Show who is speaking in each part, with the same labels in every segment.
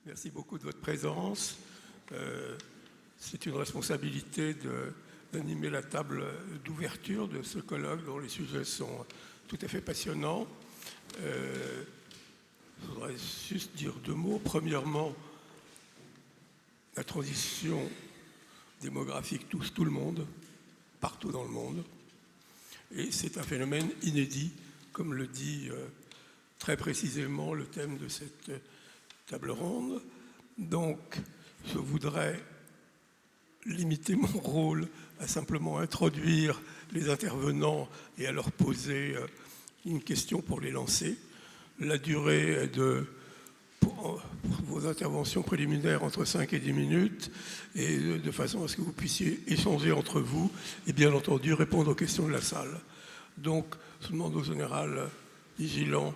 Speaker 1: Merci beaucoup de votre présence. C'est une responsabilité d'animer la table d'ouverture de ce colloque dont les sujets sont tout à fait passionnants. Je voudrais juste dire deux mots. Premièrement, la transition démographique touche tout le monde, partout dans le monde. Et c'est un phénomène inédit, comme le dit très précisément le thème de cette table ronde. Donc, je voudrais limiter mon rôle à simplement introduire les intervenants et à leur poser une question pour les lancer. La durée est pour vos interventions préliminaires entre 5 et 10 minutes, et de façon à ce que vous puissiez échanger entre vous et bien entendu répondre aux questions de la salle. Donc, je demande au général vigilant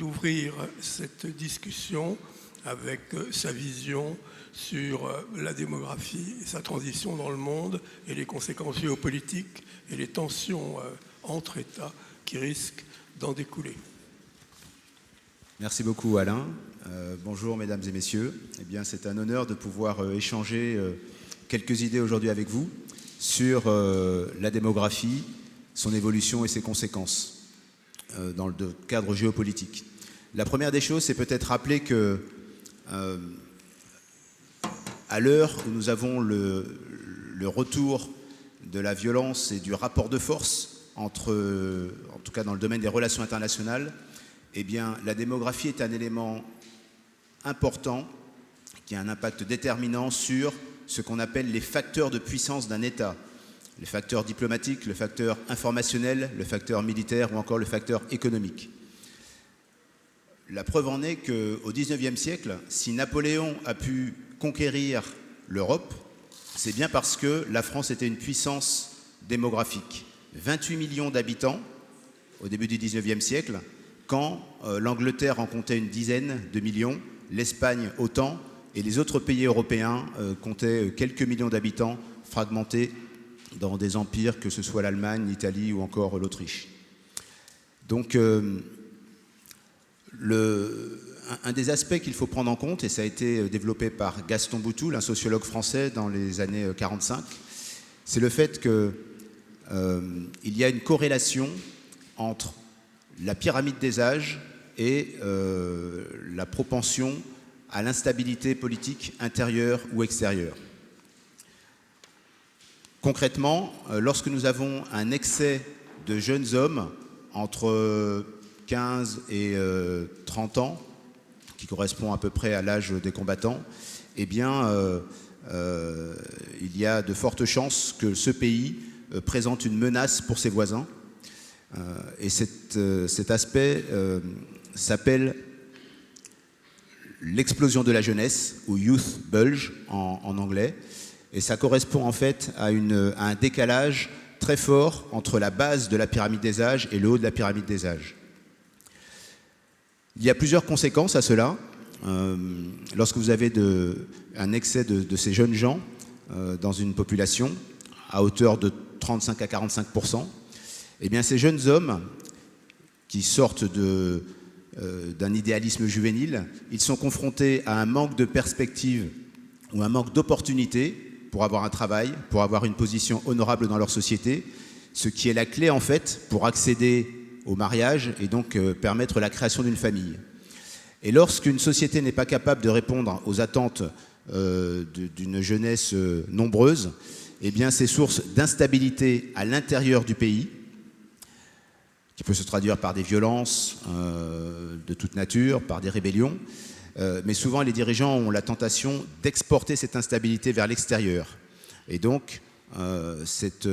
Speaker 1: d'ouvrir cette discussion avec sa vision sur la démographie et sa transition dans le monde et les conséquences géopolitiques et les tensions entre États qui risquent d'en découler.
Speaker 2: Merci beaucoup Alain. Bonjour mesdames et messieurs. Eh bien, c'est un honneur de pouvoir échanger quelques idées aujourd'hui avec vous sur la démographie, son évolution et ses conséquences dans le cadre géopolitique. La première des choses, c'est peut-être rappeler que à l'heure où nous avons le retour de la violence et du rapport de force entre, en tout cas dans le domaine des relations internationales, eh bien, la démographie est un élément important qui a un impact déterminant sur ce qu'on appelle les facteurs de puissance d'un État. Le facteur diplomatique, le facteur informationnel, le facteur militaire ou encore le facteur économique. La preuve en est qu'au XIXe siècle, si Napoléon a pu conquérir l'Europe, c'est bien parce que la France était une puissance démographique. 28 millions d'habitants au début du XIXe siècle, quand l'Angleterre en comptait une dizaine de millions, l'Espagne autant, et les autres pays européens comptaient quelques millions d'habitants fragmentés dans des empires, que ce soit l'Allemagne, l'Italie ou encore l'Autriche. Donc, un des aspects qu'il faut prendre en compte, et ça a été développé par Gaston Boutoul, un sociologue français dans les années 45, c'est le fait qu'il y a une corrélation entre la pyramide des âges et la propension à l'instabilité politique intérieure ou extérieure. Concrètement, lorsque nous avons un excès de jeunes hommes entre 15 et 30 ans, qui correspond à peu près à l'âge des combattants, eh bien, il y a de fortes chances que ce pays présente une menace pour ses voisins. Et cet aspect s'appelle l'explosion de la jeunesse, ou youth bulge en anglais, et ça correspond en fait à un décalage très fort entre la base de la pyramide des âges et le haut de la pyramide des âges. Il y a plusieurs conséquences à cela. Lorsque vous avez un excès de ces jeunes gens dans une population à hauteur de 35 à 45%, eh bien ces jeunes hommes qui sortent d'un idéalisme juvénile, ils sont confrontés à un manque de perspective ou un manque d'opportunité pour avoir un travail, pour avoir une position honorable dans leur société, ce qui est la clé en fait pour accéder au mariage et donc permettre la création d'une famille. Et lorsqu'une société n'est pas capable de répondre aux attentes d'une jeunesse nombreuse, eh bien c'est source d'instabilité à l'intérieur du pays, qui peut se traduire par des violences de toute nature, par des rébellions, mais souvent les dirigeants ont la tentation d'exporter cette instabilité vers l'extérieur. Et donc cette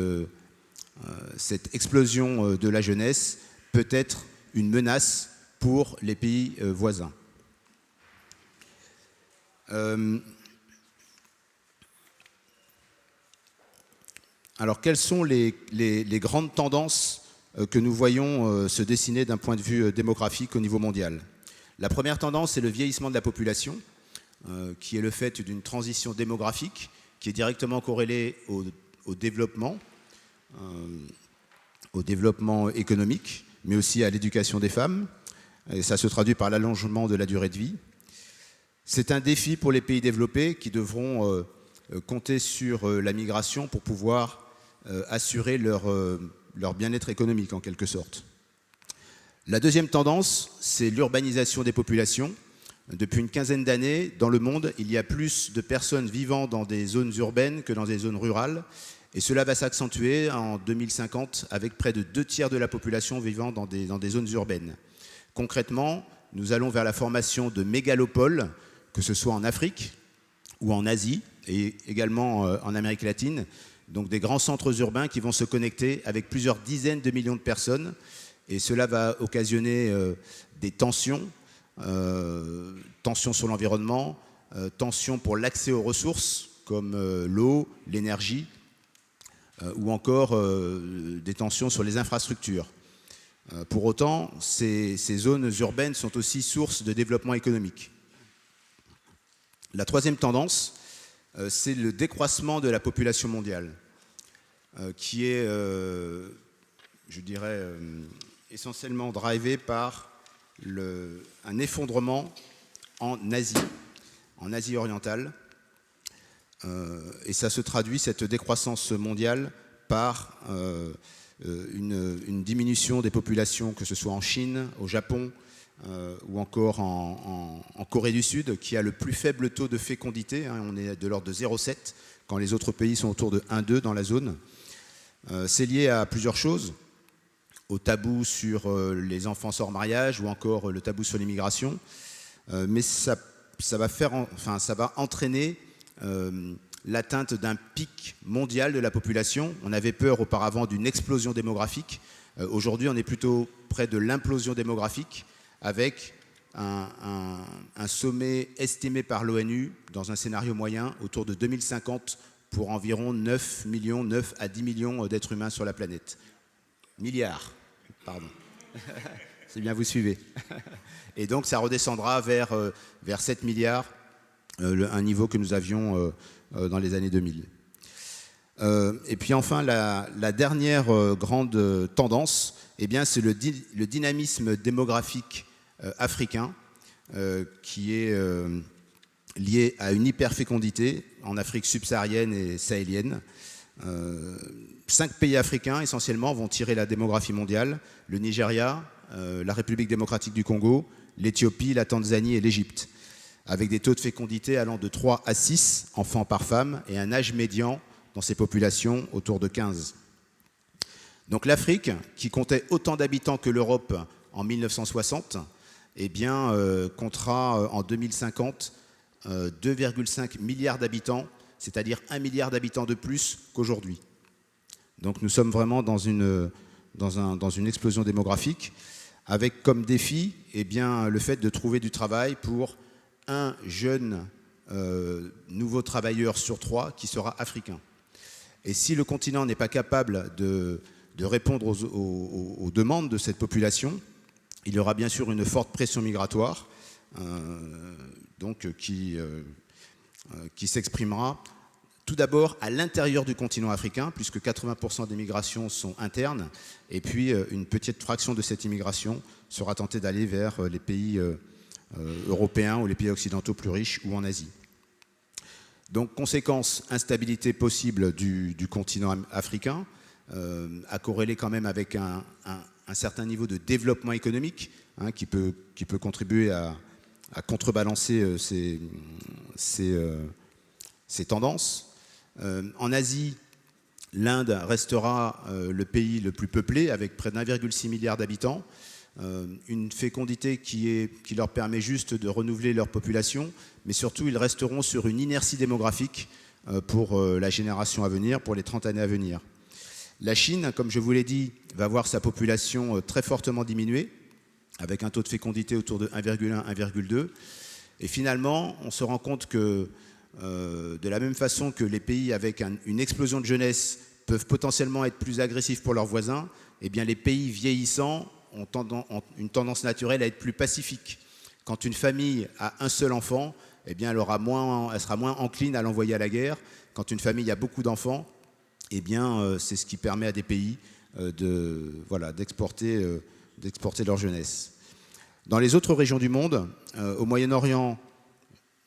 Speaker 2: explosion de la jeunesse peut être une menace pour les pays voisins. Alors, quelles sont les grandes tendances que nous voyons se dessiner d'un point de vue démographique au niveau mondial? La première tendance, c'est le vieillissement de la population, qui est le fait d'une transition démographique qui est directement corrélée au développement économique, mais aussi à l'éducation des femmes. Et ça se traduit par l'allongement de la durée de vie. C'est un défi pour les pays développés qui devront compter sur la migration pour pouvoir assurer leur bien-être économique en quelque sorte. La deuxième tendance, c'est l'urbanisation des populations. Depuis une quinzaine d'années, dans le monde, il y a plus de personnes vivant dans des zones urbaines que dans des zones rurales. Et cela va s'accentuer en 2050 avec près de 2/3 de la population vivant dans des zones urbaines. Concrètement, nous allons vers la formation de mégalopoles, que ce soit en Afrique ou en Asie et également en Amérique latine. Donc des grands centres urbains qui vont se connecter avec plusieurs dizaines de millions de personnes. Et cela va occasionner des tensions, tensions sur l'environnement, tensions pour l'accès aux ressources comme l'eau, l'énergie, ou encore des tensions sur les infrastructures. Pour autant, ces zones urbaines sont aussi source de développement économique. La troisième tendance, c'est le décroissement de la population mondiale, qui est, je dirais, essentiellement drivé par un effondrement en Asie orientale. Et ça se traduit, cette décroissance mondiale, par une diminution des populations, que ce soit en Chine, au Japon ou encore en Corée du Sud, qui a le plus faible taux de fécondité. On est de l'ordre de 0,7, quand les autres pays sont autour de 1,2 dans la zone. C'est lié à plusieurs choses, au tabou sur les enfants sans mariage ou encore le tabou sur l'immigration. Mais ça va entraîner l'atteinte d'un pic mondial de la population. On avait peur auparavant d'une explosion démographique. Aujourd'hui, on est plutôt près de l'implosion démographique, avec un sommet estimé par l'ONU dans un scénario moyen autour de 2050 pour environ 9 à 10 millions d'êtres humains sur la planète. Milliards, pardon. C'est bien, vous suivez. Et donc, ça redescendra vers 7 milliards, un niveau que nous avions dans les années 2000. Et puis enfin, la dernière grande tendance, eh bien, c'est le dynamisme démographique africain qui est lié à une hyperfécondité en Afrique subsaharienne et sahélienne. 5 pays africains essentiellement vont tirer la démographie mondiale: le Nigeria, la République démocratique du Congo, l'Éthiopie, la Tanzanie et l'Égypte, avec des taux de fécondité allant de 3 à 6 enfants par femme et un âge médian dans ces populations autour de 15. Donc l'Afrique, qui comptait autant d'habitants que l'Europe en 1960, eh bien, comptera en 2050 2,5 milliards d'habitants, c'est-à-dire 1 milliard d'habitants de plus qu'aujourd'hui. Donc nous sommes vraiment dans une explosion démographique, avec comme défi eh bien, le fait de trouver du travail pour un jeune nouveau travailleur sur 3 qui sera africain. Et si le continent n'est pas capable de répondre aux demandes de cette population, il y aura bien sûr une forte pression migratoire qui s'exprimera tout d'abord à l'intérieur du continent africain, puisque 80% des migrations sont internes, et puis une petite fraction de cette immigration sera tentée d'aller vers les pays européens ou les pays occidentaux plus riches ou en Asie. Donc, conséquence, instabilité possible du continent africain, à corréler quand même avec un certain niveau de développement économique qui peut contribuer à contrebalancer ces tendances. En Asie, l'Inde restera le pays le plus peuplé, avec près d'1,6 milliard d'habitants, une fécondité qui leur permet juste de renouveler leur population, mais surtout ils resteront sur une inertie démographique pour la génération à venir, pour les 30 années à venir. La Chine, comme je vous l'ai dit, va voir sa population très fortement diminuer, avec un taux de fécondité autour de 1,1, 1,2. Et finalement, on se rend compte que de la même façon que les pays avec une explosion de jeunesse peuvent potentiellement être plus agressifs pour leurs voisins, eh bien les pays vieillissants ont une tendance naturelle à être plus pacifiques. Quand une famille a un seul enfant, eh bien elle sera moins encline à l'envoyer à la guerre. Quand une famille a beaucoup d'enfants, eh bien c'est ce qui permet à des pays d'exporter leur jeunesse. Dans les autres régions du monde, au Moyen-Orient,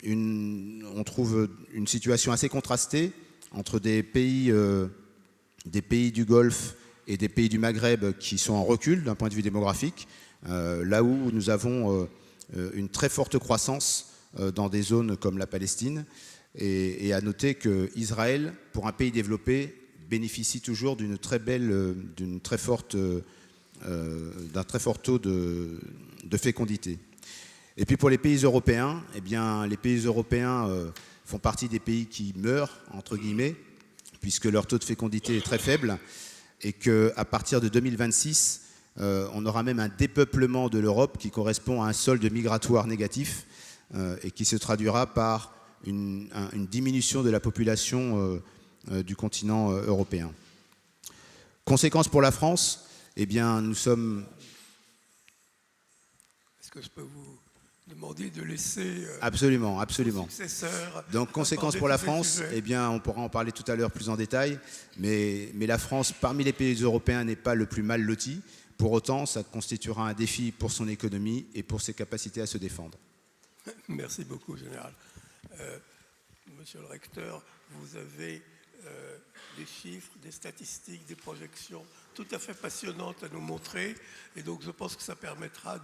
Speaker 2: on trouve une situation assez contrastée entre des pays du Golfe et des pays du Maghreb qui sont en recul d'un point de vue démographique, là où nous avons une très forte croissance dans des zones comme la Palestine. Et à noter qu'Israël, pour un pays développé, bénéficie toujours d'un très fort taux de fécondité. Et puis pour les pays européens, eh bien, les pays européens font partie des pays qui meurent, entre guillemets, puisque leur taux de fécondité est très faible, et qu'à partir de 2026, on aura même un dépeuplement de l'Europe qui correspond à un solde migratoire négatif et qui se traduira par une diminution de la population du continent européen. Conséquence pour la France, eh bien, nous sommes...
Speaker 1: Est-ce que je peux vous demander de laisser
Speaker 2: absolument.
Speaker 1: successeur.
Speaker 2: Donc, conséquence pour la France, eh bien, on pourra en parler tout à l'heure plus en détail, mais la France, parmi les pays européens, n'est pas le plus mal loti. Pour autant, ça constituera un défi pour son économie et pour ses capacités à se défendre.
Speaker 1: Merci beaucoup, Général. Monsieur le recteur, vous avez des chiffres, des statistiques, des projections tout à fait passionnantes à nous montrer, et donc je pense que ça permettra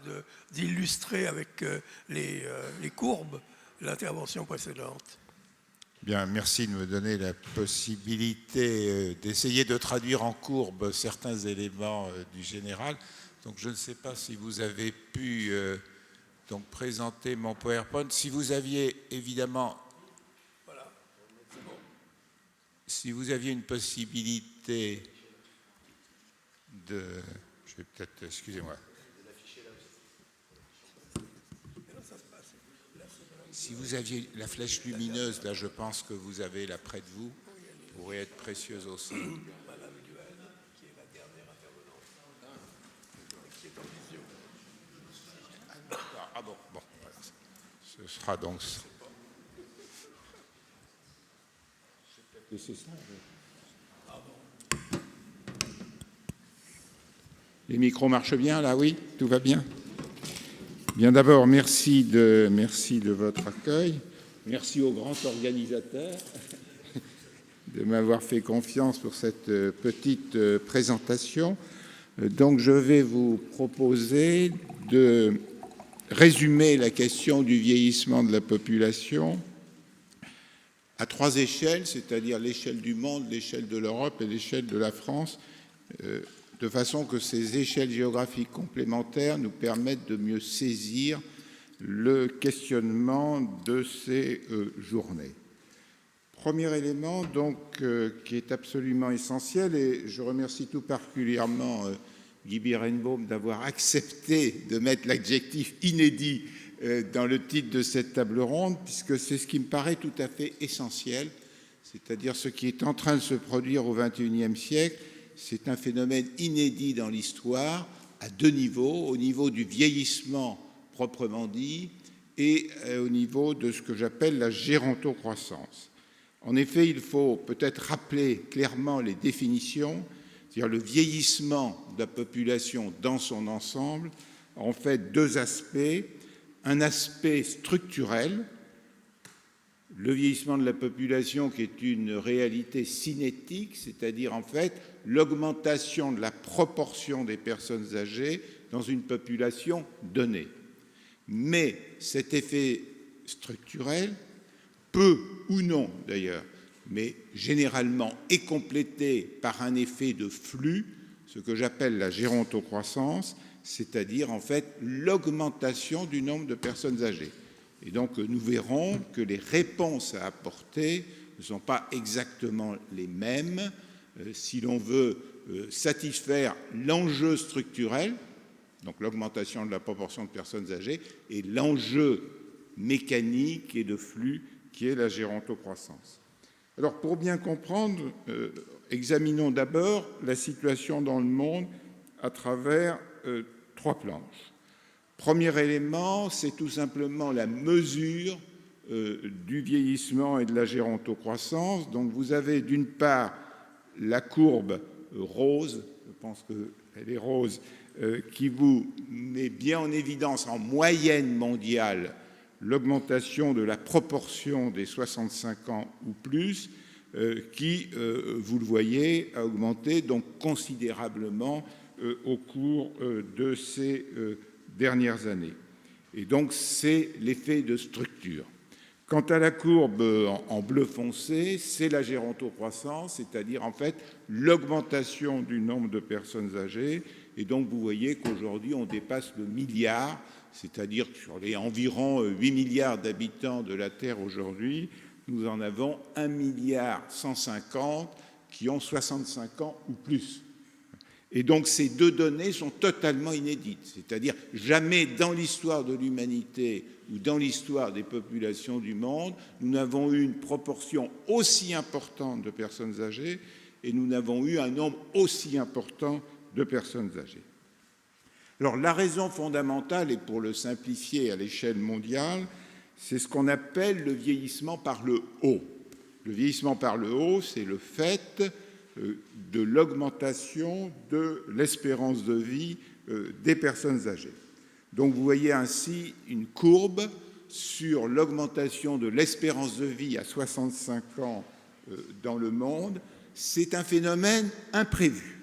Speaker 1: d'illustrer avec les courbes l'intervention précédente.
Speaker 3: Bien, merci de me donner la possibilité d'essayer de traduire en courbe certains éléments du général. Donc je ne sais pas si vous avez pu donc présenter mon PowerPoint. Si vous aviez évidemment...
Speaker 1: Voilà, c'est bon.
Speaker 3: Si vous aviez une possibilité de... Je vais peut-être... Excusez-moi. Si vous aviez la flèche lumineuse, là, je pense que vous avez là près de vous, pourrait être précieuse aussi.
Speaker 1: Madame Duhaime, qui est la dernière intervenante, qui est en visio.
Speaker 3: Ah bon, voilà. Ce sera donc... C'est ça. Les micros marchent bien, là, oui? Tout va bien? Bien, d'abord, merci de votre accueil. Merci aux grands organisateurs de m'avoir fait confiance pour cette petite présentation. Donc, je vais vous proposer de résumer la question du vieillissement de la population à 3 échelles, c'est-à-dire l'échelle du monde, l'échelle de l'Europe et l'échelle de la France, de façon que ces échelles géographiques complémentaires nous permettent de mieux saisir le questionnement de ces journées. Premier élément, donc, qui est absolument essentiel, et je remercie tout particulièrement Guy Birenbaum d'avoir accepté de mettre l'adjectif inédit dans le titre de cette table ronde, puisque c'est ce qui me paraît tout à fait essentiel, c'est-à-dire ce qui est en train de se produire au XXIe siècle. C'est un phénomène inédit dans l'histoire, à 2 niveaux, au niveau du vieillissement proprement dit et au niveau de ce que j'appelle la gérontocroissance. En effet, il faut peut-être rappeler clairement les définitions, c'est-à-dire le vieillissement de la population dans son ensemble, en fait 2 aspects. Un aspect structurel, le vieillissement de la population qui est une réalité cinétique, c'est-à-dire en fait l'augmentation de la proportion des personnes âgées dans une population donnée. Mais cet effet structurel peut ou non d'ailleurs, mais généralement est complété par un effet de flux, ce que j'appelle la gérontocroissance, c'est-à-dire en fait l'augmentation du nombre de personnes âgées. Et donc nous verrons que les réponses à apporter ne sont pas exactement les mêmes si l'on veut satisfaire l'enjeu structurel, donc l'augmentation de la proportion de personnes âgées, et l'enjeu mécanique et de flux qui est la gérontocroissance. Alors pour bien comprendre, examinons d'abord la situation dans le monde à travers 3 planches. Premier élément, c'est tout simplement la mesure du vieillissement et de la gérontocroissance. Donc vous avez d'une part la courbe rose, je pense qu'elle est rose, qui vous met bien en évidence en moyenne mondiale l'augmentation de la proportion des 65 ans ou plus qui, vous le voyez, a augmenté donc considérablement au cours de ces dernières années. Et donc, c'est l'effet de structure. Quant à la courbe en bleu foncé, c'est la gérontocroissance, c'est-à-dire en fait l'augmentation du nombre de personnes âgées. Et donc, vous voyez qu'aujourd'hui, on dépasse le milliard, c'est-à-dire que sur les environ 8 milliards d'habitants de la Terre aujourd'hui, nous en avons 1,150 milliard qui ont 65 ans ou plus. Et donc ces deux données sont totalement inédites, c'est-à-dire jamais dans l'histoire de l'humanité ou dans l'histoire des populations du monde, nous n'avons eu une proportion aussi importante de personnes âgées et nous n'avons eu un nombre aussi important de personnes âgées. Alors la raison fondamentale, et pour le simplifier à l'échelle mondiale, c'est ce qu'on appelle le vieillissement par le haut. Le vieillissement par le haut, c'est le fait de l'augmentation de l'espérance de vie des personnes âgées. Donc vous voyez ainsi une courbe sur l'augmentation de l'espérance de vie à 65 ans dans le monde. C'est un phénomène imprévu.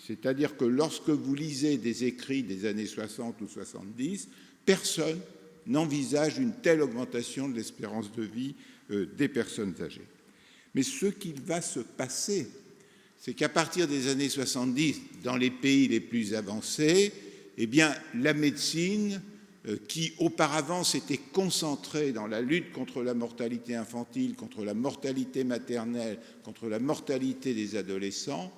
Speaker 3: C'est-à-dire que lorsque vous lisez des écrits des années 60 ou 70, personne n'envisage une telle augmentation de l'espérance de vie des personnes âgées. Mais ce qu'il va se passer, c'est qu'à partir des années 70, dans les pays les plus avancés, eh bien, la médecine, qui auparavant s'était concentrée dans la lutte contre la mortalité infantile, contre la mortalité maternelle, contre la mortalité des adolescents,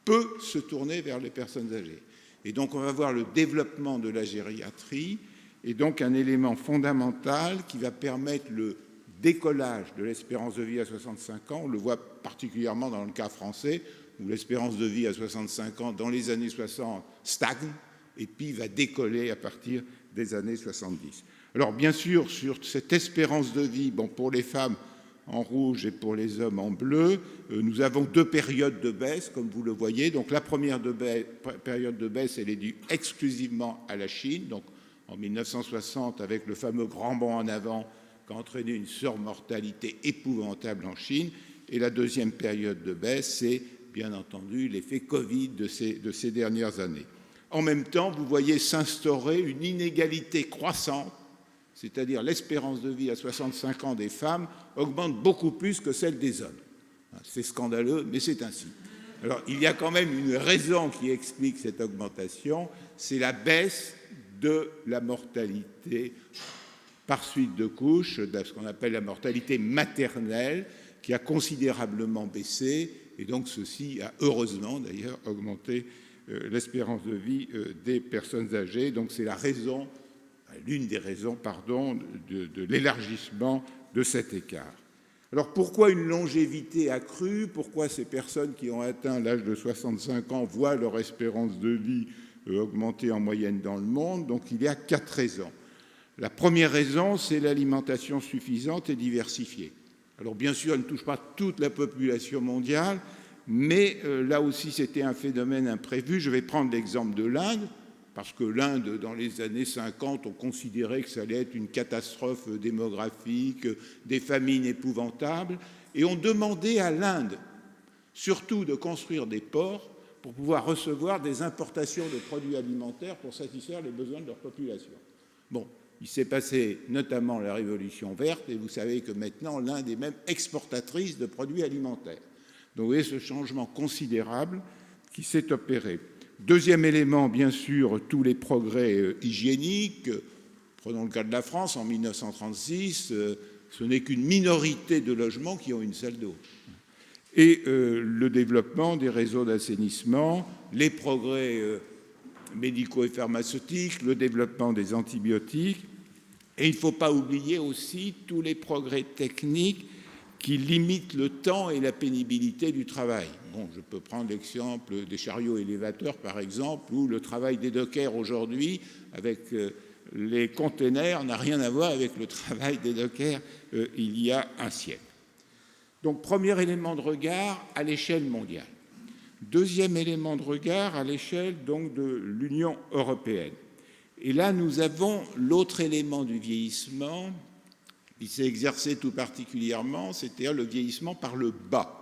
Speaker 3: peut se tourner vers les personnes âgées. Et donc, on va voir le développement de la gériatrie, et donc un élément fondamental qui va permettre le décollage de l'espérance de vie à 65 ans. On le voit particulièrement dans le cas français, où l'espérance de vie à 65 ans dans les années 60 stagne et puis va décoller à partir des années 70. Alors bien sûr, sur cette espérance de vie, bon, pour les femmes en rouge et pour les hommes en bleu, nous avons deux périodes de baisse, comme vous le voyez. Donc la première période de baisse, elle est due exclusivement à la Chine, donc en 1960 avec le fameux grand bond en avant qui a entraîné une surmortalité épouvantable en Chine. Et la deuxième période de baisse, c'est bien entendu l'effet Covid de ces dernières années. En même temps, vous voyez s'instaurer une inégalité croissante, c'est-à-dire l'espérance de vie à 65 ans des femmes augmente beaucoup plus que celle des hommes. C'est scandaleux, mais c'est ainsi. Alors, il y a quand même une raison qui explique cette augmentation, c'est la baisse de la mortalité par suite de couches, de ce qu'on appelle la mortalité maternelle, qui a considérablement baissé, et donc ceci a heureusement d'ailleurs augmenté l'espérance de vie des personnes âgées. Donc c'est la raison, l'une des raisons, de l'élargissement de cet écart. Alors pourquoi une longévité accrue? Pourquoi ces personnes qui ont atteint l'âge de 65 ans voient leur espérance de vie augmenter en moyenne dans le monde? Donc il y a 4 raisons. La première raison, c'est l'alimentation suffisante et diversifiée. Alors bien sûr, elle ne touche pas toute la population mondiale, mais là aussi c'était un phénomène imprévu. Je vais prendre l'exemple de l'Inde, parce que l'Inde, dans les années 50, on considérait que ça allait être une catastrophe démographique, des famines épouvantables, et on demandait à l'Inde surtout de construire des ports pour pouvoir recevoir des importations de produits alimentaires pour satisfaire les besoins de leur population. Bon, il s'est passé notamment la Révolution verte, et vous savez que maintenant, l'Inde est même exportatrice de produits alimentaires. Donc vous voyez ce changement considérable qui s'est opéré. Deuxième élément, bien sûr, tous les progrès hygiéniques. Prenons le cas de la France, en 1936, ce n'est qu'une minorité de logements qui ont une salle d'eau. Et le développement des réseaux d'assainissement, les progrès médicaux et pharmaceutiques, le développement des antibiotiques. Et il ne faut pas oublier aussi tous les progrès techniques qui limitent le temps et la pénibilité du travail. Bon, je peux prendre l'exemple des chariots élévateurs, par exemple, où le travail des dockers aujourd'hui, avec les containers, n'a rien à voir avec le travail des dockers il y a un siècle. Donc, premier élément de regard à l'échelle mondiale. Deuxième élément de regard à l'échelle donc de l'Union européenne. Et là, nous avons l'autre élément du vieillissement il s'est exercé tout particulièrement, c'est-à-dire le vieillissement par le bas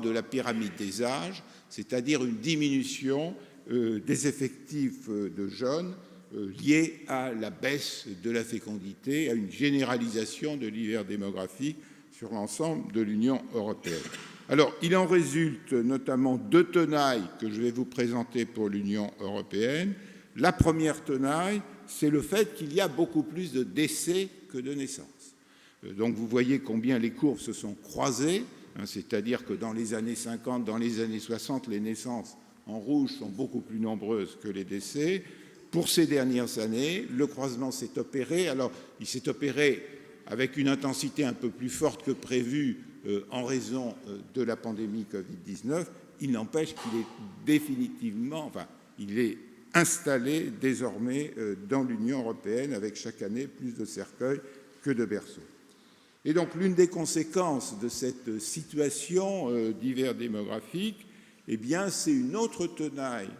Speaker 3: de la pyramide des âges, c'est-à-dire une diminution des effectifs de jeunes liés à la baisse de la fécondité, à une généralisation de l'hiver démographique sur l'ensemble de l'Union européenne. Alors, il en résulte notamment 2 tenailles que je vais vous présenter pour l'Union européenne. La première tenaille, c'est le fait qu'il y a beaucoup plus de décès que de naissances. Donc, vous voyez combien les courbes se sont croisées, c'est-à-dire que dans les années 50, dans les années 60, les naissances en rouge sont beaucoup plus nombreuses que les décès. Pour ces dernières années, le croisement s'est opéré. Alors, il s'est opéré avec une intensité un peu plus forte que prévu en raison de la pandémie Covid-19. Il n'empêche qu'il est définitivement, il est installé désormais dans l'Union européenne avec chaque année plus de cercueils que de berceaux. Et donc, l'une des conséquences de cette situation d'hiver démographique, eh bien, c'est une autre tenaille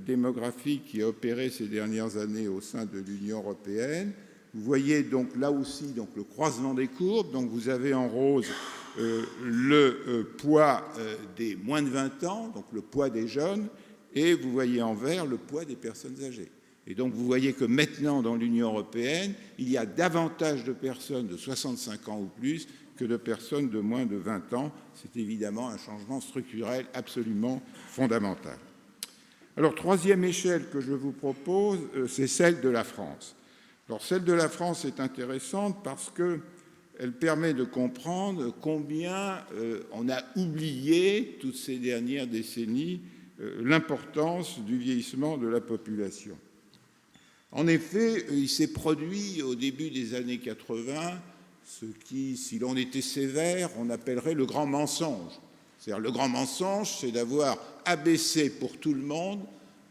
Speaker 3: démographique qui a opéré ces dernières années au sein de l'Union européenne. Vous voyez donc là aussi le croisement des courbes. Donc vous avez en rose le poids des moins de 20 ans, donc le poids des jeunes, et vous voyez en vert le poids des personnes âgées. Et donc vous voyez que maintenant dans l'Union européenne, il y a davantage de personnes de 65 ans ou plus que de personnes de moins de 20 ans. C'est évidemment un changement structurel absolument fondamental. Alors, troisième échelle que je vous propose, c'est celle de la France. Alors, celle de la France est intéressante parce qu'elle permet de comprendre combien on a oublié, toutes ces dernières décennies, l'importance du vieillissement de la population. En effet, il s'est produit au début des années 80 ce qui, si l'on était sévère, on appellerait le grand mensonge. C'est-à-dire le grand mensonge, c'est d'avoir abaissé pour tout le monde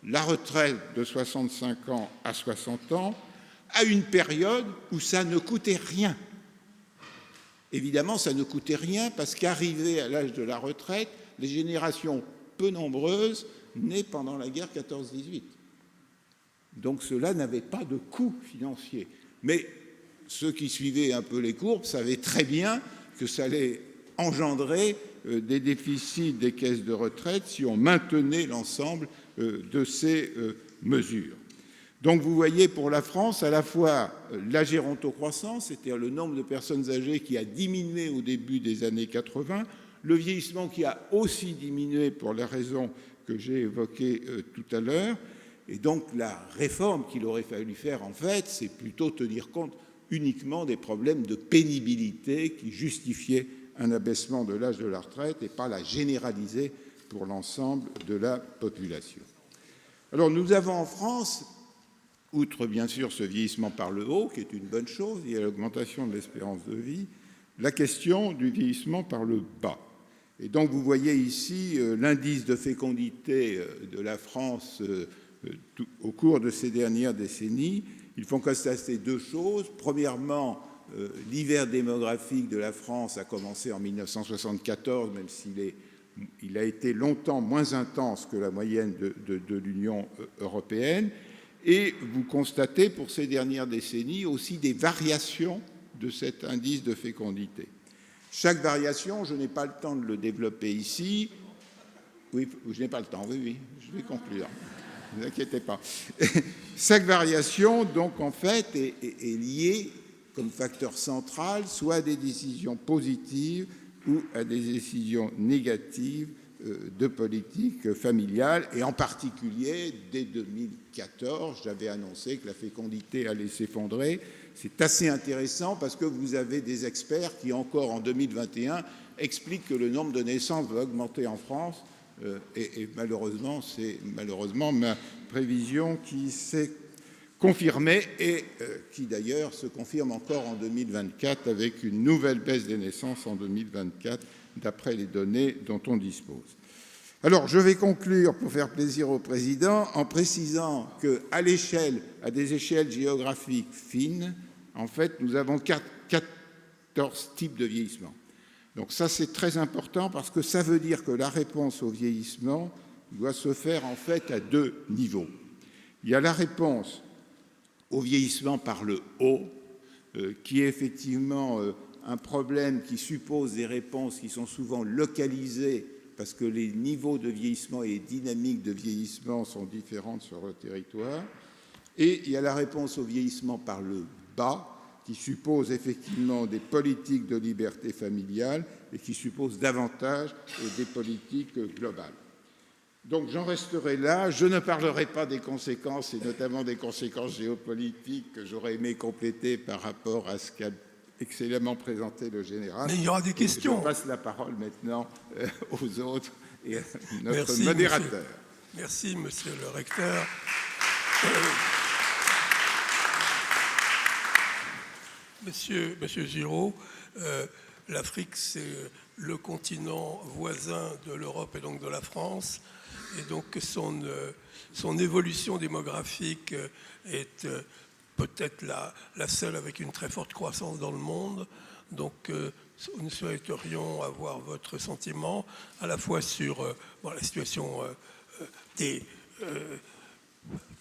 Speaker 3: la retraite de 65 ans à 60 ans à une période où ça ne coûtait rien. Évidemment, ça ne coûtait rien parce qu'arrivé à l'âge de la retraite, les générations peu nombreuses nées pendant la guerre 14-18. Donc cela n'avait pas de coût financier. Mais ceux qui suivaient un peu les courbes savaient très bien que ça allait engendrer des déficits des caisses de retraite si on maintenait l'ensemble de ces mesures. Donc vous voyez pour la France à la fois la gérontocroissance, c'est-à-dire le nombre de personnes âgées qui a diminué au début des années 80, le vieillissement qui a aussi diminué pour les raisons que j'ai évoquées tout à l'heure, et donc la réforme qu'il aurait fallu faire en fait, c'est plutôt tenir compte uniquement des problèmes de pénibilité qui justifiaient un abaissement de l'âge de la retraite et pas la généraliser pour l'ensemble de la population. Alors nous avons en France, outre bien sûr ce vieillissement par le haut, qui est une bonne chose, il y a l'augmentation de l'espérance de vie, la question du vieillissement par le bas. Et donc vous voyez ici l'indice de fécondité de la France au cours de ces dernières décennies. Ils font constater 2 choses. Premièrement, l'hiver démographique de la France a commencé en 1974, même s'il a été longtemps moins intense que la moyenne de l'Union européenne. Et vous constatez pour ces dernières décennies aussi des variations de cet indice de fécondité. Chaque variation, je n'ai pas le temps de le développer ici. Oui, je n'ai pas le temps, oui, je vais conclure. Ne vous inquiétez pas. Chaque variation, donc, en fait, est liée comme facteur central soit à des décisions positives ou à des décisions négatives de politique familiale. Et en particulier, dès 2014, j'avais annoncé que la fécondité allait s'effondrer. C'est assez intéressant parce que vous avez des experts qui, encore en 2021, expliquent que le nombre de naissances va augmenter en France. Et malheureusement, c'est ma prévision qui s'est confirmée et qui d'ailleurs se confirme encore en 2024 avec une nouvelle baisse des naissances en 2024 d'après les données dont on dispose. Alors, je vais conclure pour faire plaisir au président en précisant qu'à des échelles géographiques fines, en fait, nous avons 14 types de vieillissement. Donc ça, c'est très important parce que ça veut dire que la réponse au vieillissement doit se faire en fait à 2 niveaux. Il y a la réponse au vieillissement par le haut, qui est effectivement un problème qui suppose des réponses qui sont souvent localisées parce que les niveaux de vieillissement et les dynamiques de vieillissement sont différentes sur le territoire. Et il y a la réponse au vieillissement par le bas, qui suppose effectivement des politiques de liberté familiale et qui suppose davantage des politiques globales. Donc j'en resterai là. Je ne parlerai pas des conséquences, et notamment des conséquences géopolitiques que j'aurais aimé compléter par rapport à ce qu'a excellemment présenté le général.
Speaker 1: Mais il y aura des questions.
Speaker 3: Je passe la parole maintenant aux autres et à notre modérateur.
Speaker 1: Merci, monsieur le recteur. Monsieur Giraud, l'Afrique, c'est le continent voisin de l'Europe et donc de la France. Et donc son évolution démographique est peut-être la seule avec une très forte croissance dans le monde. Donc nous souhaiterions avoir votre sentiment à la fois sur la situation des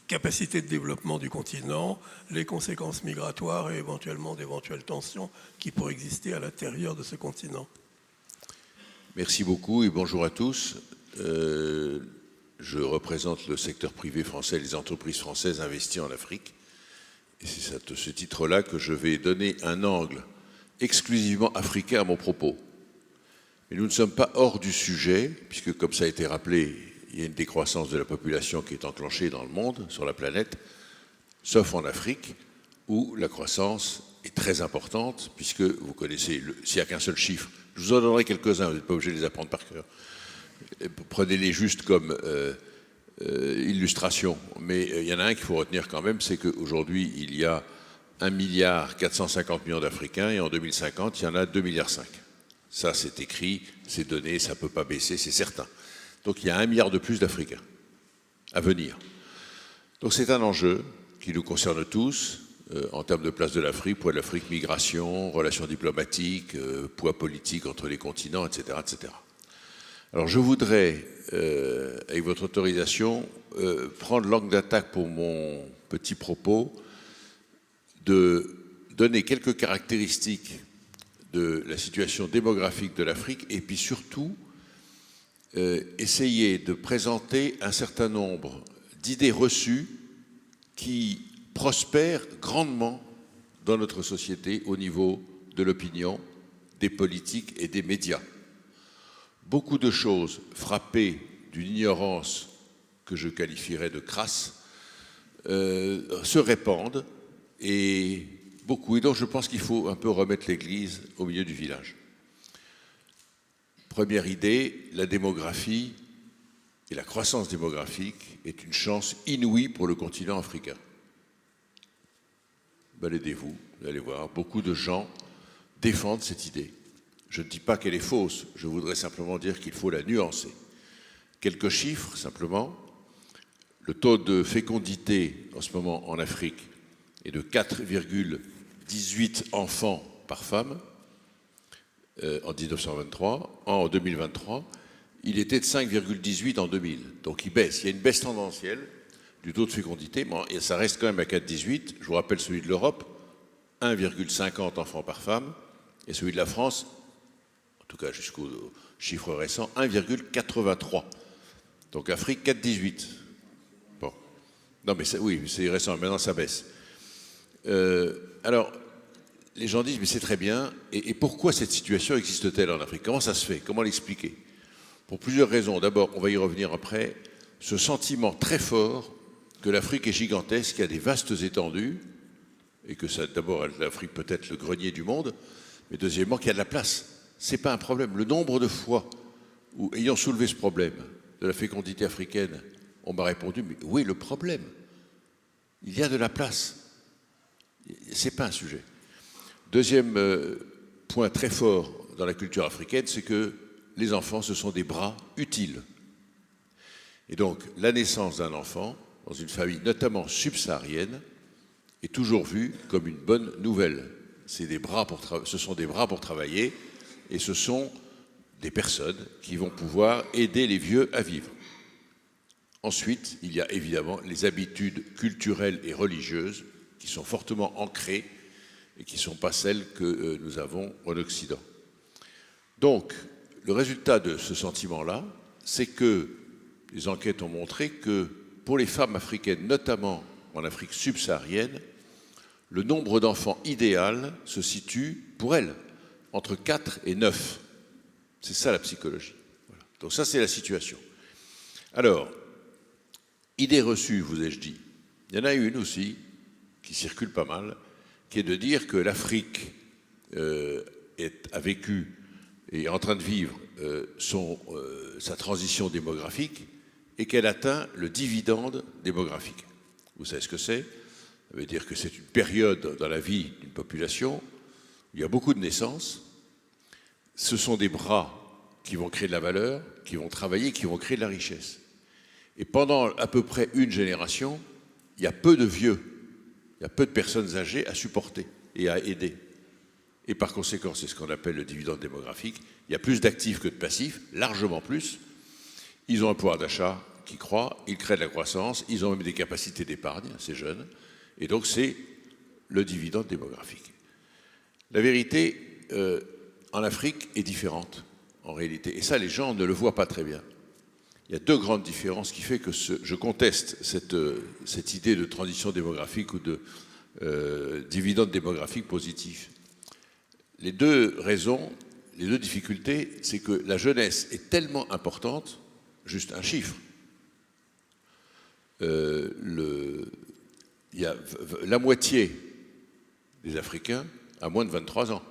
Speaker 1: capacités de développement du continent, les conséquences migratoires et éventuellement d'éventuelles tensions qui pourraient exister à l'intérieur de ce continent.
Speaker 4: Merci beaucoup et bonjour à tous. Je représente le secteur privé français, les entreprises françaises investies en Afrique. Et c'est à ce titre-là que je vais donner un angle exclusivement africain à mon propos. Mais nous ne sommes pas hors du sujet, puisque comme ça a été rappelé, il y a une décroissance de la population qui est enclenchée dans le monde, sur la planète, sauf en Afrique, où la croissance est très importante, puisque vous connaissez, s'il n'y a qu'un seul chiffre, je vous en donnerai quelques-uns, vous n'êtes pas obligé de les apprendre par cœur. Prenez-les juste comme illustration. Mais il y en a un qu'il faut retenir quand même, c'est qu'aujourd'hui, il y a 1,450 milliard d'Africains et en 2050, il y en a 2,5 milliards. Ça, c'est écrit, c'est donné, ça ne peut pas baisser, c'est certain. Donc il y a 1 milliard de plus d'Africains à venir. Donc c'est un enjeu qui nous concerne tous, en termes de place de l'Afrique, poids de l'Afrique, migration, relations diplomatiques, poids politique entre les continents, etc., etc. Alors je voudrais, avec votre autorisation, prendre l'angle d'attaque pour mon petit propos, de donner quelques caractéristiques de la situation démographique de l'Afrique et puis surtout essayer de présenter un certain nombre d'idées reçues qui prospèrent grandement dans notre société au niveau de l'opinion, des politiques et des médias. Beaucoup de choses frappées d'une ignorance que je qualifierais de crasse se répandent et beaucoup. Et donc je pense qu'il faut un peu remettre l'église au milieu du village. Première idée, la démographie et la croissance démographique est une chance inouïe pour le continent africain. Baladez-vous, vous allez voir, beaucoup de gens défendent cette idée. Je ne dis pas qu'elle est fausse, je voudrais simplement dire qu'il faut la nuancer. Quelques chiffres, simplement. Le taux de fécondité en ce moment en Afrique est de 4,18 enfants par femme en 1923. En 2023, il était de 5,18 en 2000. Donc il baisse. Il y a une baisse tendancielle du taux de fécondité, et ça reste quand même à 4,18. Je vous rappelle celui de l'Europe, 1,50 enfants par femme, et celui de la France, en tout cas jusqu'au chiffre récent, 1,83. Donc Afrique, 4,18. Bon. Non mais oui, c'est récent, maintenant ça baisse. Alors, les gens disent, mais c'est très bien, et pourquoi cette situation existe-t-elle en Afrique? Comment ça se fait? Comment l'expliquer? Pour plusieurs raisons. D'abord, on va y revenir après, ce sentiment très fort que l'Afrique est gigantesque, qu'il y a des vastes étendues, et que ça, d'abord, l'Afrique peut être le grenier du monde, mais deuxièmement, qu'il y a de la place. Ce n'est pas un problème. Le nombre de fois où, ayant soulevé ce problème de la fécondité africaine, on m'a répondu, mais où est le problème? Il y a de la place. Ce n'est pas un sujet. Deuxième point très fort dans la culture africaine, c'est que les enfants, ce sont des bras utiles. Et donc, la naissance d'un enfant, dans une famille notamment subsaharienne, est toujours vue comme une bonne nouvelle. Ce sont des bras pour travailler et ce sont des personnes qui vont pouvoir aider les vieux à vivre. Ensuite, il y a évidemment les habitudes culturelles et religieuses qui sont fortement ancrées et qui ne sont pas celles que nous avons en Occident. Donc, le résultat de ce sentiment-là, c'est que les enquêtes ont montré que pour les femmes africaines, notamment en Afrique subsaharienne, le nombre d'enfants idéal se situe, pour elles, entre 4 et 9. C'est ça la psychologie. Voilà. Donc ça, c'est la situation. Alors, idée reçue, vous ai-je dit. Il y en a une aussi, qui circule pas mal, qui est de dire que l'Afrique a vécu et est en train de vivre sa transition démographique et qu'elle atteint le dividende démographique. Vous savez ce que c'est? Ça veut dire que c'est une période dans la vie d'une population où il y a beaucoup de naissances. Ce sont des bras qui vont créer de la valeur, qui vont travailler, qui vont créer de la richesse. Et pendant à peu près une génération, il y a peu de vieux, il y a peu de personnes âgées à supporter et à aider. Et par conséquent, c'est ce qu'on appelle le dividende démographique. Il y a plus d'actifs que de passifs, largement plus. Ils ont un pouvoir d'achat qui croît, ils créent de la croissance, ils ont même des capacités d'épargne, ces jeunes. Et donc, c'est le dividende démographique. La vérité, en Afrique, est différente, en réalité. Et ça, les gens ne le voient pas très bien. Il y a deux grandes différences qui font que je conteste cette idée de transition démographique ou de dividende démographique positif. Les deux raisons, les deux difficultés, c'est que la jeunesse est tellement importante, juste un chiffre. Il y a la moitié des Africains à moins de 23 ans.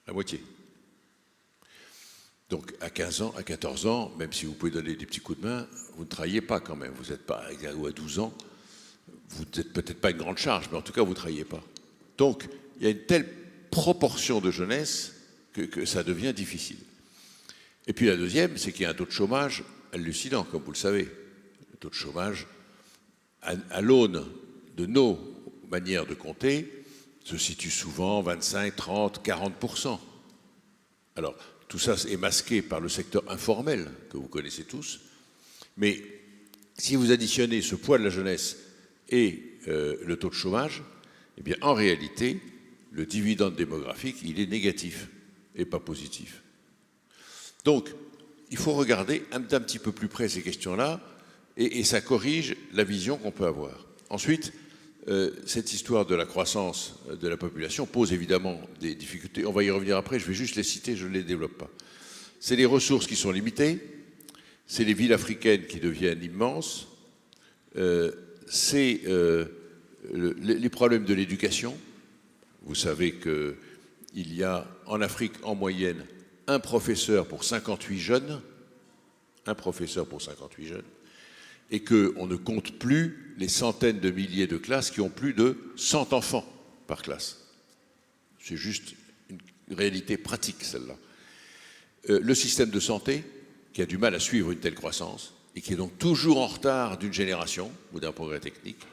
Speaker 4: La moitié. Donc à 15 ans, à 14 ans, même si vous pouvez donner des petits coups de main, vous ne travaillez pas quand même. Vous n'êtes pas, ou à 12 ans, vous n'êtes peut-être pas une grande charge, mais en tout cas, vous ne travaillez pas. Donc, il y a une telle proportion de jeunesse que ça devient difficile. Et puis la deuxième, c'est qu'il y a un taux de chômage hallucinant, comme vous le savez. Le taux de chômage, à l'aune de nos manières de compter, se situe souvent 25, 30, 40%. Alors, tout ça est masqué par le secteur informel, que vous connaissez tous. Mais si vous additionnez ce poids de la jeunesse et le taux de chômage, eh bien, en réalité, le dividende démographique, il est négatif et pas positif. Donc, il faut regarder d'un petit peu plus près ces questions-là et ça corrige la vision qu'on peut avoir. Ensuite, cette histoire de la croissance de la population pose évidemment des difficultés. On va y revenir après, je vais juste les citer, je ne les développe pas. C'est les ressources qui sont limitées, c'est les villes africaines qui deviennent immenses, c'est les problèmes de l'éducation. Vous savez qu'il y a en Afrique en moyenne un professeur pour 58 jeunes, et qu'on ne compte plus les centaines de milliers de classes qui ont plus de 100 enfants par classe. C'est juste une réalité pratique, celle-là. Le système de santé, qui a du mal à suivre une telle croissance, et qui est donc toujours en retard d'une génération ou d'un progrès technique.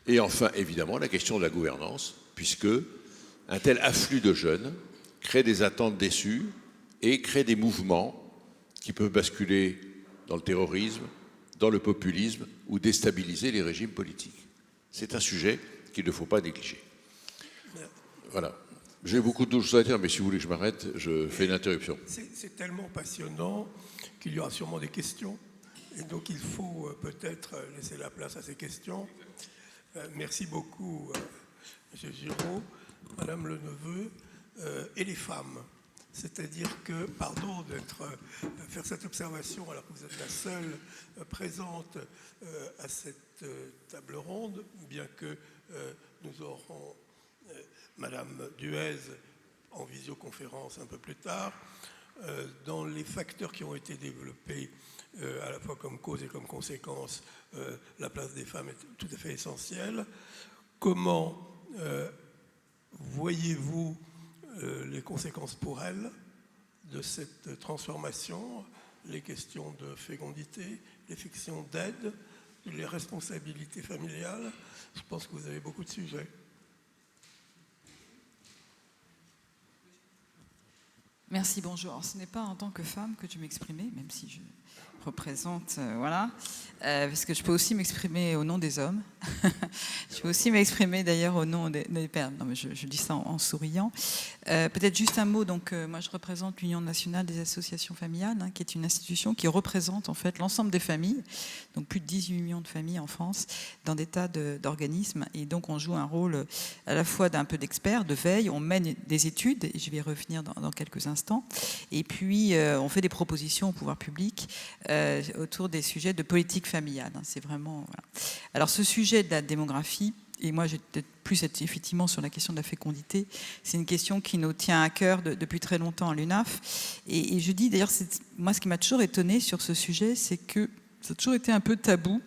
Speaker 4: Et enfin, évidemment, la question de la gouvernance, puisque un tel afflux de jeunes crée des attentes déçues et crée des mouvements qui peuvent basculer dans le terrorisme, dans le populisme ou déstabiliser les régimes politiques. C'est un sujet qu'il ne faut pas négliger. Voilà. J'ai beaucoup de choses à dire, mais si vous voulez que je m'arrête, je fais une interruption.
Speaker 1: C'est tellement passionnant qu'il y aura sûrement des questions. Et donc il faut peut-être laisser la place à ces questions. Merci beaucoup, M. Giraud, Madame Leneveu, et les femmes. C'est-à-dire que, pardon faire cette observation alors que vous êtes la seule présente à cette table ronde, bien que nous aurons Madame Duez en visioconférence un peu plus tard. Dans les facteurs qui ont été développés à la fois comme cause et comme conséquence, la place des femmes est tout à fait essentielle. Comment voyez-vous les conséquences pour elles de cette transformation, les questions de fécondité, les questions d'aide, les responsabilités familiales? Je pense que vous avez beaucoup de sujets.
Speaker 5: Merci, bonjour. Alors, ce n'est pas en tant que femme que je m'exprimais, même si je représente, voilà. Parce que je peux aussi m'exprimer au nom des hommes. Je peux aussi m'exprimer d'ailleurs au nom des pères. Non, mais je dis ça en souriant. Peut-être juste un mot. Donc, moi, je représente l'Union nationale des associations familiales, hein, qui est une institution qui représente en fait l'ensemble des familles, donc plus de 18 millions de familles en France, dans des tas d'organismes. Et donc, on joue un rôle à la fois d'un peu d'expert, de veille. On mène des études, et je vais y revenir dans quelques instants. Et puis, on fait des propositions au pouvoir public autour des sujets de politique familiale. C'est vraiment... Voilà. Alors, ce sujet de la démographie, et moi, j'ai peut-être plus effectivement sur la question de la fécondité, c'est une question qui nous tient à cœur depuis très longtemps à l'UNAF. Et je dis, d'ailleurs, moi, ce qui m'a toujours étonné sur ce sujet, c'est que ça a toujours été un peu tabou.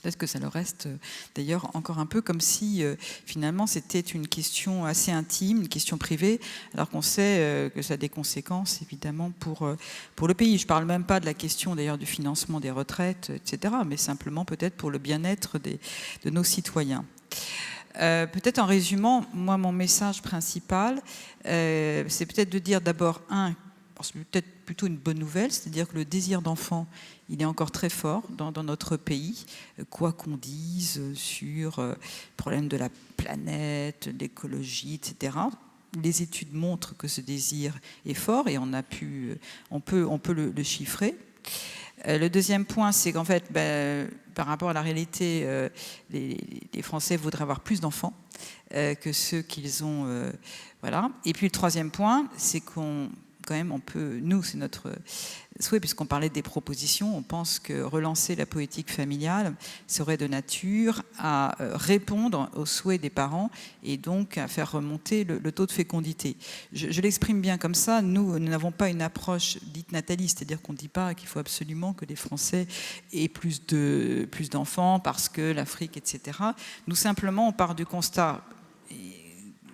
Speaker 5: Peut-être que ça le reste d'ailleurs encore un peu, comme si finalement c'était une question assez intime, une question privée, alors qu'on sait que ça a des conséquences évidemment pour le pays. Je ne parle même pas de la question d'ailleurs du financement des retraites, etc., mais simplement peut-être pour le bien-être de nos citoyens. Peut-être en résumant, moi mon message principal, c'est peut-être de dire d'abord c'est peut-être plutôt une bonne nouvelle, c'est-à-dire que le désir d'enfant, il est encore très fort dans notre pays, quoi qu'on dise sur le problème de la planète, l'écologie, etc. Les études montrent que ce désir est fort et on peut le chiffrer. Le deuxième point, c'est qu'en fait, par rapport à la réalité, les Français voudraient avoir plus d'enfants que ceux qu'ils ont. Voilà. Et puis le troisième point, c'est nous, c'est notre souhait, puisqu'on parlait des propositions, on pense que relancer la politique familiale serait de nature à répondre aux souhaits des parents et donc à faire remonter le taux de fécondité. Je l'exprime bien comme ça, nous n'avons pas une approche dite nataliste, c'est-à-dire qu'on ne dit pas qu'il faut absolument que les Français aient plus d'enfants parce que l'Afrique, etc. Nous, simplement, on part du constat...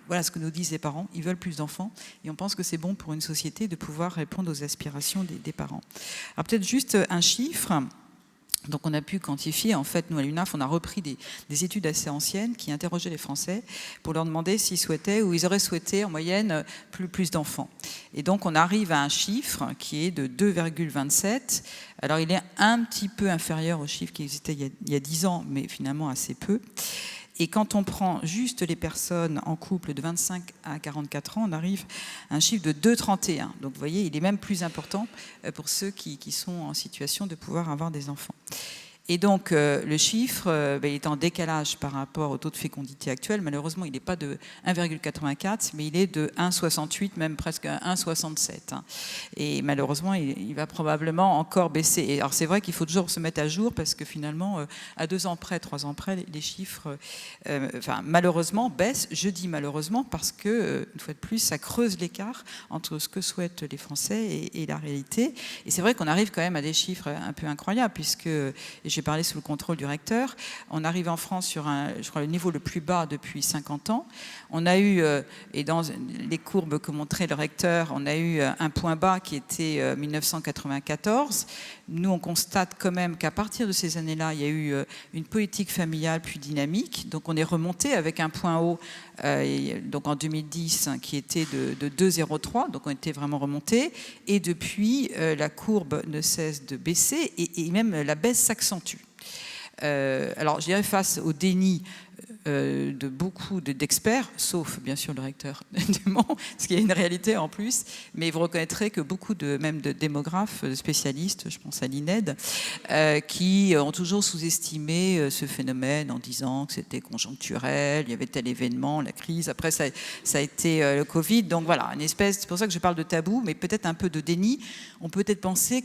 Speaker 5: Voilà ce que nous disent les parents, ils veulent plus d'enfants et on pense que c'est bon pour une société de pouvoir répondre aux aspirations des parents. Alors peut-être juste un chiffre. Donc on a pu quantifier, en fait, nous à l'UNAF, on a repris des études assez anciennes qui interrogeaient les Français pour leur demander s'ils souhaitaient ou ils auraient souhaité en moyenne plus d'enfants. Et donc on arrive à un chiffre qui est de 2,27. Alors il est un petit peu inférieur au chiffre qui existait il y a 10 ans, mais finalement assez peu. Et quand on prend juste les personnes en couple de 25 à 44 ans, on arrive à un chiffre de 2,31. Donc vous voyez, il est même plus important pour ceux qui sont en situation de pouvoir avoir des enfants. Et donc, le chiffre il est en décalage par rapport au taux de fécondité actuel. Malheureusement, il n'est pas de 1,84, mais il est de 1,68, même presque 1,67. Et malheureusement, il va probablement encore baisser. Et alors, c'est vrai qu'il faut toujours se mettre à jour parce que finalement, à 2 ans près, 3 ans près, les chiffres, malheureusement, baissent. Je dis malheureusement parce que, une fois de plus, ça creuse l'écart entre ce que souhaitent les Français et la réalité. Et c'est vrai qu'on arrive quand même à des chiffres un peu incroyables puisque... J'ai parlé sous le contrôle du recteur. On arrive en France sur je crois, le niveau le plus bas depuis 50 ans. On a eu, et dans les courbes que montrait le recteur, on a eu un point bas qui était 1994. Nous, on constate quand même qu'à partir de ces années-là, il y a eu une politique familiale plus dynamique. Donc, on est remonté avec un point haut, donc en 2010, qui était de 2,03. Donc, on était vraiment remonté. Et depuis, la courbe ne cesse de baisser et même la baisse s'accentue. Alors, je dirais face au déni de beaucoup d'experts, sauf bien sûr le recteur du Mans, parce qu'il y a une réalité en plus, mais vous reconnaîtrez que beaucoup même de démographes, de spécialistes, je pense à l'INED, qui ont toujours sous-estimé ce phénomène en disant que c'était conjoncturel, il y avait tel événement, la crise, après ça a été le Covid, donc voilà, une espèce, c'est pour ça que je parle de tabou, mais peut-être un peu de déni. On peut peut-être penser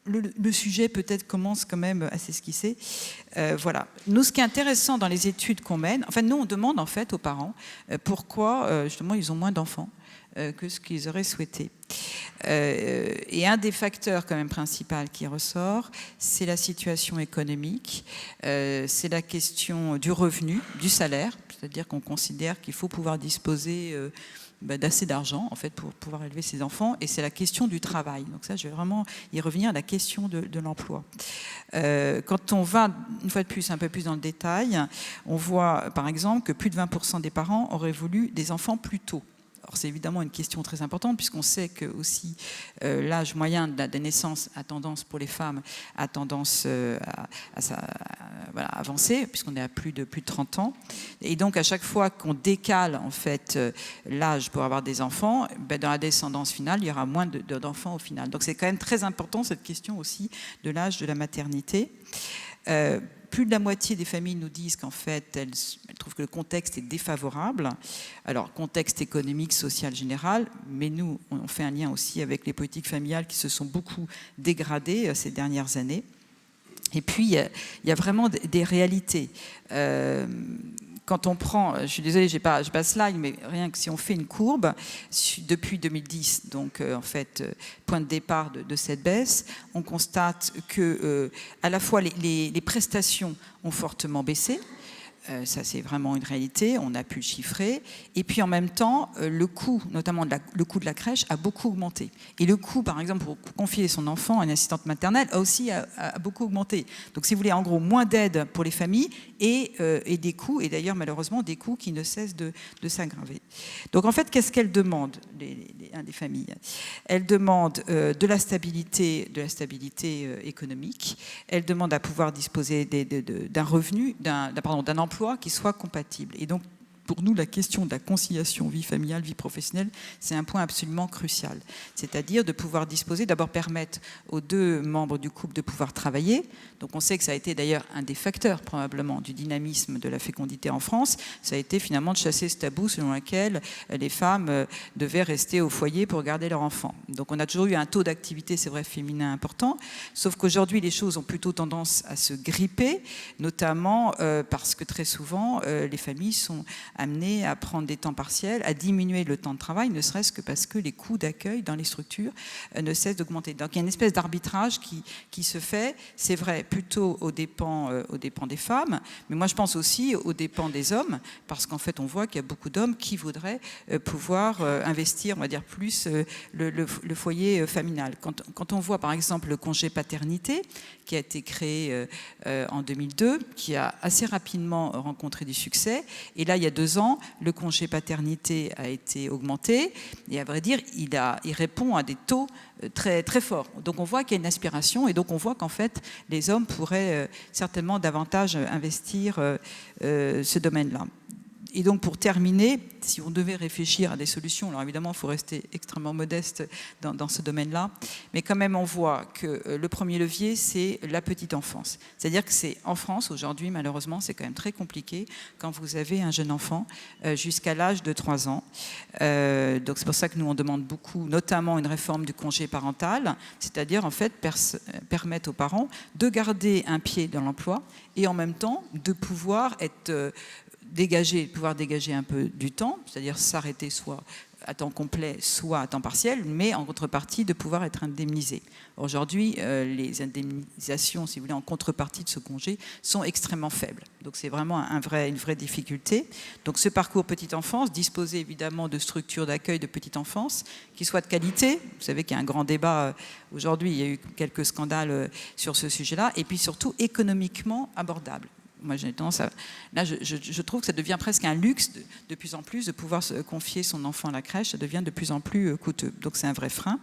Speaker 5: le sujet peut-être commence quand même à s'esquisser. Voilà. Nous, ce qui est intéressant dans les études qu'on mène, enfin, nous, on demande en fait aux parents pourquoi justement ils ont moins d'enfants que ce qu'ils auraient souhaité. Et un des facteurs quand même principal qui ressort, c'est la situation économique, c'est la question du revenu, du salaire, c'est-à-dire qu'on considère qu'il faut pouvoir disposer d'assez d'argent en fait pour pouvoir élever ses enfants, et c'est la question du travail. Donc ça, je vais vraiment y revenir à la question de l'emploi. Quand on va une fois de plus un peu plus dans le détail, on voit par exemple que plus de 20% des parents auraient voulu des enfants plus tôt. Or, c'est évidemment une question très importante, puisqu'on sait que aussi l'âge moyen de la naissance a tendance, pour les femmes, a tendance à avancer, puisqu'on est à plus de 30 ans. Et donc, à chaque fois qu'on décale en fait l'âge pour avoir des enfants, dans la descendance finale, il y aura moins d'enfants au final. Donc, c'est quand même très important cette question aussi de l'âge de la maternité. Plus de la moitié des familles nous disent qu'en fait, elles trouvent que le contexte est défavorable. Alors, contexte économique, social, général, mais nous, on fait un lien aussi avec les politiques familiales qui se sont beaucoup dégradées ces dernières années. Et puis, il y a vraiment des réalités. Quand on prend, je suis désolée, j'ai pas slide, mais rien que si on fait une courbe, depuis 2010, donc en fait, point de départ de cette baisse, on constate que à la fois les prestations ont fortement baissé. Ça, c'est vraiment une réalité, on a pu le chiffrer. Et puis, en même temps, le coût, notamment le coût de la crèche, a beaucoup augmenté. Et le coût, par exemple, pour confier son enfant à une assistante maternelle a aussi beaucoup augmenté. Donc, si vous voulez, en gros, moins d'aide pour les familles et des coûts, et d'ailleurs, malheureusement, des coûts qui ne cessent de s'aggraver. Donc, en fait, qu'est-ce qu'elles demandent, des familles? Elles demandent de la stabilité économique. Elles demandent à pouvoir disposer d'un revenu, d'un emploi qui soit compatible. Et donc, pour nous, la question de la conciliation vie familiale, vie professionnelle, c'est un point absolument crucial. C'est-à-dire de pouvoir disposer, d'abord permettre aux deux membres du couple de pouvoir travailler. Donc on sait que ça a été d'ailleurs un des facteurs probablement du dynamisme de la fécondité en France. Ça a été finalement de chasser ce tabou selon lequel les femmes devaient rester au foyer pour garder leur enfant. Donc on a toujours eu un taux d'activité, c'est vrai, féminin important. Sauf qu'aujourd'hui, les choses ont plutôt tendance à se gripper, notamment parce que très souvent, les familles sont amenés à prendre des temps partiels, à diminuer le temps de travail, ne serait-ce que parce que les coûts d'accueil dans les structures ne cessent d'augmenter. Donc il y a une espèce d'arbitrage qui se fait, c'est vrai, plutôt aux dépens des femmes, mais moi je pense aussi aux dépens des hommes, parce qu'en fait on voit qu'il y a beaucoup d'hommes qui voudraient pouvoir investir, on va dire, plus le foyer familial. Quand on voit par exemple le congé paternité, qui a été créé en 2002, qui a assez rapidement rencontré du succès, et là il y a 2 ans, le congé paternité a été augmenté, et à vrai dire, il répond à des taux très, très forts. Donc on voit qu'il y a une aspiration, et donc on voit qu'en fait, les hommes pourraient certainement davantage investir ce domaine-là. Et donc, pour terminer, si on devait réfléchir à des solutions, alors évidemment, il faut rester extrêmement modeste dans ce domaine-là, mais quand même, on voit que le premier levier, c'est la petite enfance. C'est-à-dire que c'est en France, aujourd'hui, malheureusement, c'est quand même très compliqué quand vous avez un jeune enfant jusqu'à l'âge de 3 ans. Donc, c'est pour ça que nous, on demande beaucoup, notamment une réforme du congé parental, c'est-à-dire, en fait, permettre aux parents de garder un pied dans l'emploi et en même temps de pouvoir pouvoir dégager un peu du temps, c'est-à-dire s'arrêter soit à temps complet, soit à temps partiel, mais en contrepartie de pouvoir être indemnisé. Aujourd'hui, les indemnisations, si vous voulez, en contrepartie de ce congé, sont extrêmement faibles. Donc c'est vraiment une vraie difficulté. Donc ce parcours petite enfance, disposer évidemment de structures d'accueil de petite enfance qui soient de qualité. Vous savez qu'il y a un grand débat aujourd'hui, il y a eu quelques scandales sur ce sujet-là, et puis surtout économiquement abordable. Moi, j'ai tendance à... Là, je trouve que ça devient presque un luxe de plus en plus de pouvoir se confier son enfant à la crèche. Ça devient de plus en plus coûteux. Donc, c'est un vrai frein.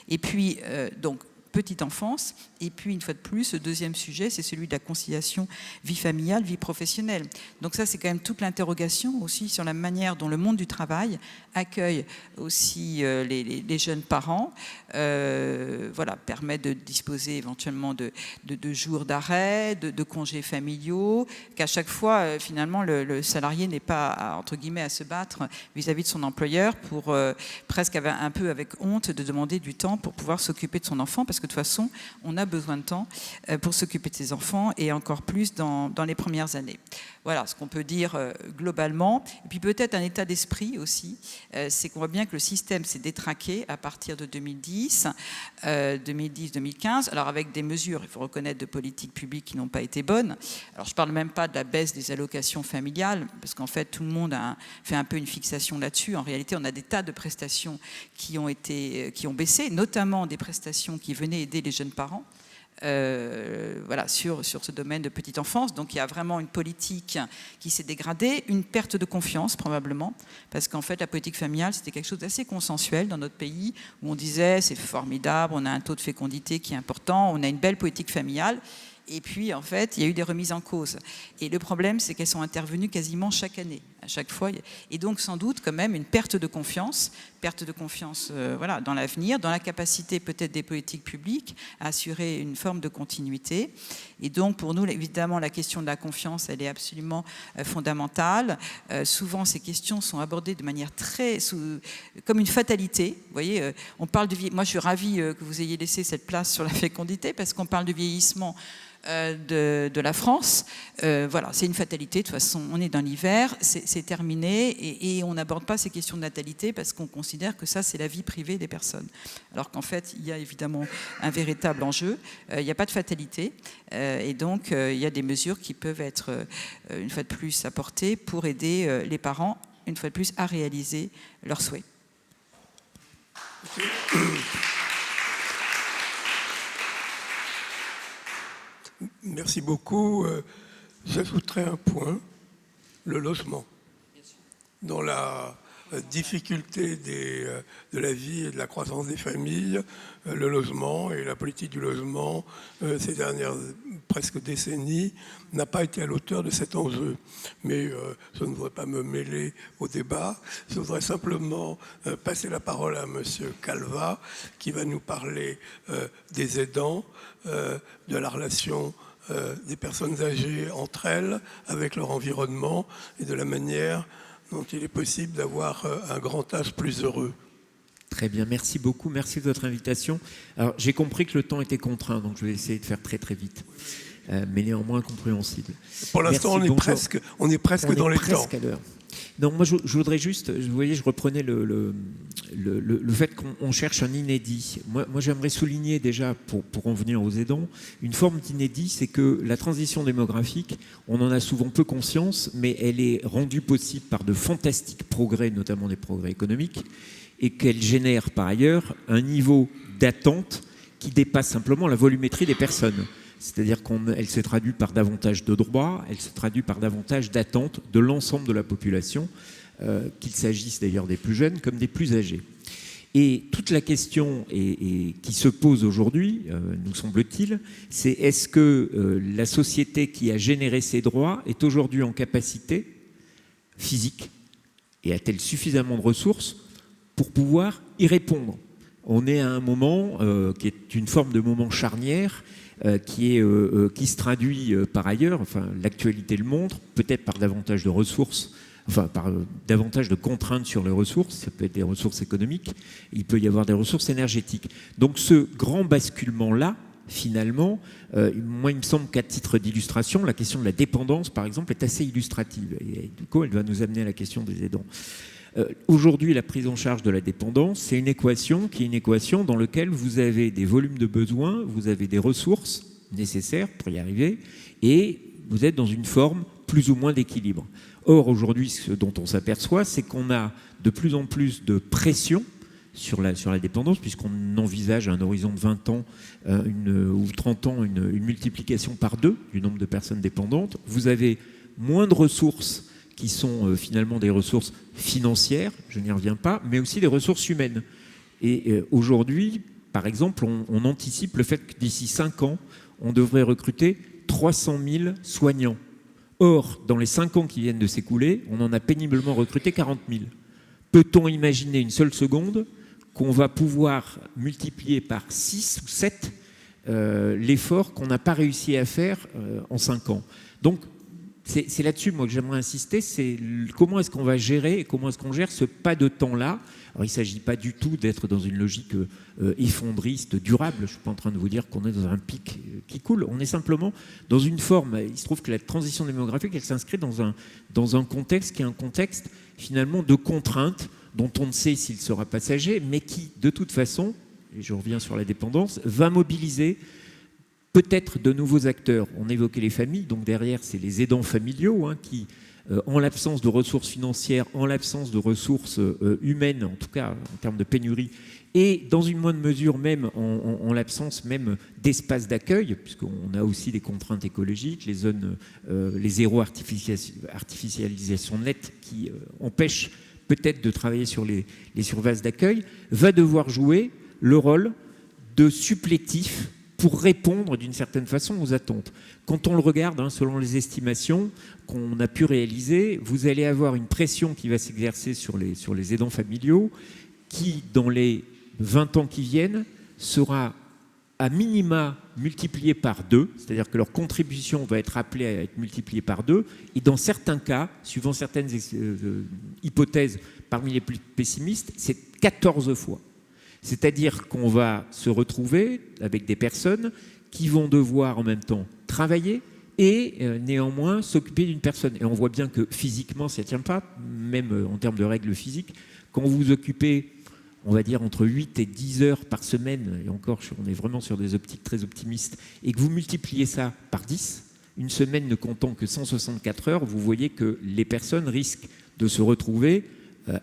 Speaker 5: Et puis, donc, petite enfance. Et puis, une fois de plus, le deuxième sujet, c'est celui de la conciliation vie familiale, vie professionnelle. Donc ça, c'est quand même toute l'interrogation aussi sur la manière dont le monde du travail accueille aussi les jeunes parents, permet de disposer éventuellement de jours d'arrêt, de congés familiaux, qu'à chaque fois, finalement, le salarié n'est pas, entre guillemets, à se battre vis-à-vis de son employeur pour presque un peu avec honte de demander du temps pour pouvoir s'occuper de son enfant, parce que de toute façon, on a besoin de temps pour s'occuper de ses enfants, et encore plus dans les premières années. Voilà ce qu'on peut dire globalement. Et puis peut-être un état d'esprit aussi, c'est qu'on voit bien que le système s'est détraqué à partir de 2010-2015, alors avec des mesures, il faut reconnaître, de politiques publiques qui n'ont pas été bonnes. Alors je ne parle même pas de la baisse des allocations familiales, parce qu'en fait tout le monde a fait un peu une fixation là-dessus. En réalité, on a des tas de prestations qui ont baissé, notamment des prestations qui venaient aider les jeunes parents. voilà, sur ce domaine de petite enfance. Donc il y a vraiment une politique qui s'est dégradée, une perte de confiance probablement, parce qu'en fait la politique familiale c'était quelque chose d'assez consensuel dans notre pays, où on disait c'est formidable, on a un taux de fécondité qui est important, on a une belle politique familiale. Et puis, en fait, il y a eu des remises en cause. Et le problème, c'est qu'elles sont intervenues quasiment chaque année, à chaque fois. Et donc, sans doute, quand même, une perte de confiance voilà, dans l'avenir, dans la capacité peut-être des politiques publiques à assurer une forme de continuité. Et donc, pour nous, évidemment, la question de la confiance, elle est absolument fondamentale. Souvent, ces questions sont abordées de manière comme une fatalité. Vous voyez, on parle de moi, je suis ravie que vous ayez laissé cette place sur la fécondité, parce qu'on parle de vieillissement de la France. Voilà, c'est une fatalité. De toute façon, on est dans l'hiver, c'est terminé, et on n'aborde pas ces questions de natalité parce qu'on considère que ça, c'est la vie privée des personnes. Alors qu'en fait, il y a évidemment un véritable enjeu. Il n'y a pas de fatalité, et donc il y a des mesures qui peuvent être, une fois de plus, apportées pour aider les parents, une fois de plus, à réaliser leurs souhaits.
Speaker 1: Merci beaucoup. J'ajouterai un point, le logement. Dans la difficulté de la vie et de la croissance des familles, le logement et la politique du logement, ces dernières presque décennies, n'a pas été à l'auteur de cet enjeu. Mais je ne voudrais pas me mêler au débat. Je voudrais simplement passer la parole à monsieur Calva, qui va nous parler des aidants, de la relation des personnes âgées entre elles, avec leur environnement, et de la manière dont il est possible d'avoir un grand âge plus heureux.
Speaker 6: Très bien, merci beaucoup, merci de votre invitation. Alors, j'ai compris que le temps était contraint, donc je vais essayer de faire très très vite, mais néanmoins compréhensible.
Speaker 1: Pour l'instant, on est presque dans les temps.
Speaker 6: À l'heure. Non, moi je voudrais juste, vous voyez, je reprenais le fait qu'on cherche un inédit. Moi j'aimerais souligner déjà, pour en venir aux aidants, une forme d'inédit, c'est que la transition démographique, on en a souvent peu conscience, mais elle est rendue possible par de fantastiques progrès, notamment des progrès économiques, et qu'elle génère par ailleurs un niveau d'attente qui dépasse simplement la volumétrie des personnes. C'est-à-dire qu'elle se traduit par davantage de droits, elle se traduit par davantage d'attentes de l'ensemble de la population, qu'il s'agisse d'ailleurs des plus jeunes comme des plus âgés. Et toute la question qui se pose aujourd'hui, nous semble-t-il, c'est est-ce que la société qui a généré ces droits est aujourd'hui en capacité physique et a-t-elle suffisamment de ressources pour pouvoir y répondre ? On est à un moment qui est une forme de moment charnière, qui se traduit par ailleurs, enfin l'actualité le montre, peut-être par davantage de ressources, enfin par davantage de contraintes sur les ressources, ça peut être des ressources économiques, il peut y avoir des ressources énergétiques. Donc ce grand basculement-là, finalement, moi il me semble qu'à titre d'illustration, la question de la dépendance, par exemple, est assez illustrative. Et du coup, elle va nous amener à la question des aidants. Aujourd'hui, la prise en charge de la dépendance, c'est une équation qui est une équation dans laquelle vous avez des volumes de besoins, vous avez des ressources nécessaires pour y arriver, et vous êtes dans une forme plus ou moins d'équilibre. Or, aujourd'hui, ce dont on s'aperçoit, c'est qu'on a de plus en plus de pression sur la dépendance, puisqu'on envisage à un horizon de 20 ans ou 30 ans une multiplication par 2 du nombre de personnes dépendantes. Vous avez moins de ressources qui sont finalement des ressources financières, je n'y reviens pas, mais aussi des ressources humaines. Et aujourd'hui, par exemple, on anticipe le fait que d'ici 5 ans, on devrait recruter 300 000 soignants. Or, dans les 5 ans qui viennent de s'écouler, on en a péniblement recruté 40 000. Peut-on imaginer une seule seconde qu'on va pouvoir multiplier par 6 ou 7 l'effort qu'on n'a pas réussi à faire en 5 ans ? Donc, c'est là-dessus, moi, que j'aimerais insister, c'est comment est-ce qu'on va gérer et comment est-ce qu'on gère ce pas de temps-là. Alors, il ne s'agit pas du tout d'être dans une logique effondriste, durable. Je ne suis pas en train de vous dire qu'on est dans un pic qui coule. On est simplement dans une forme. Il se trouve que la transition démographique, elle s'inscrit dans un contexte qui est un contexte, finalement, de contraintes dont on ne sait s'il sera passager, mais qui, de toute façon, et je reviens sur la dépendance, va mobiliser peut-être de nouveaux acteurs. On évoquait les familles, donc derrière, c'est les aidants familiaux qui en l'absence de ressources financières, en l'absence de ressources humaines, en tout cas en termes de pénurie, et dans une moindre mesure même en l'absence même d'espaces d'accueil, puisqu'on a aussi des contraintes écologiques, les zones, les zéro artificialisation nette qui empêchent peut-être de travailler sur les surfaces d'accueil, va devoir jouer le rôle de supplétif pour répondre d'une certaine façon aux attentes. Quand on le regarde, selon les estimations qu'on a pu réaliser, vous allez avoir une pression qui va s'exercer sur les aidants familiaux qui, dans les 20 ans qui viennent, sera à minima multipliée par 2, c'est-à-dire que leur contribution va être appelée à être multipliée par 2, et dans certains cas, suivant certaines hypothèses parmi les plus pessimistes, c'est 14 fois. C'est-à-dire qu'on va se retrouver avec des personnes qui vont devoir en même temps travailler et néanmoins s'occuper d'une personne. Et on voit bien que physiquement, ça ne tient pas, même en termes de règles physiques. Quand vous vous occupez, on va dire, entre 8 et 10 heures par semaine, et encore, on est vraiment sur des optiques très optimistes, et que vous multipliez ça par 10, une semaine ne comptant que 164 heures, vous voyez que les personnes risquent de se retrouver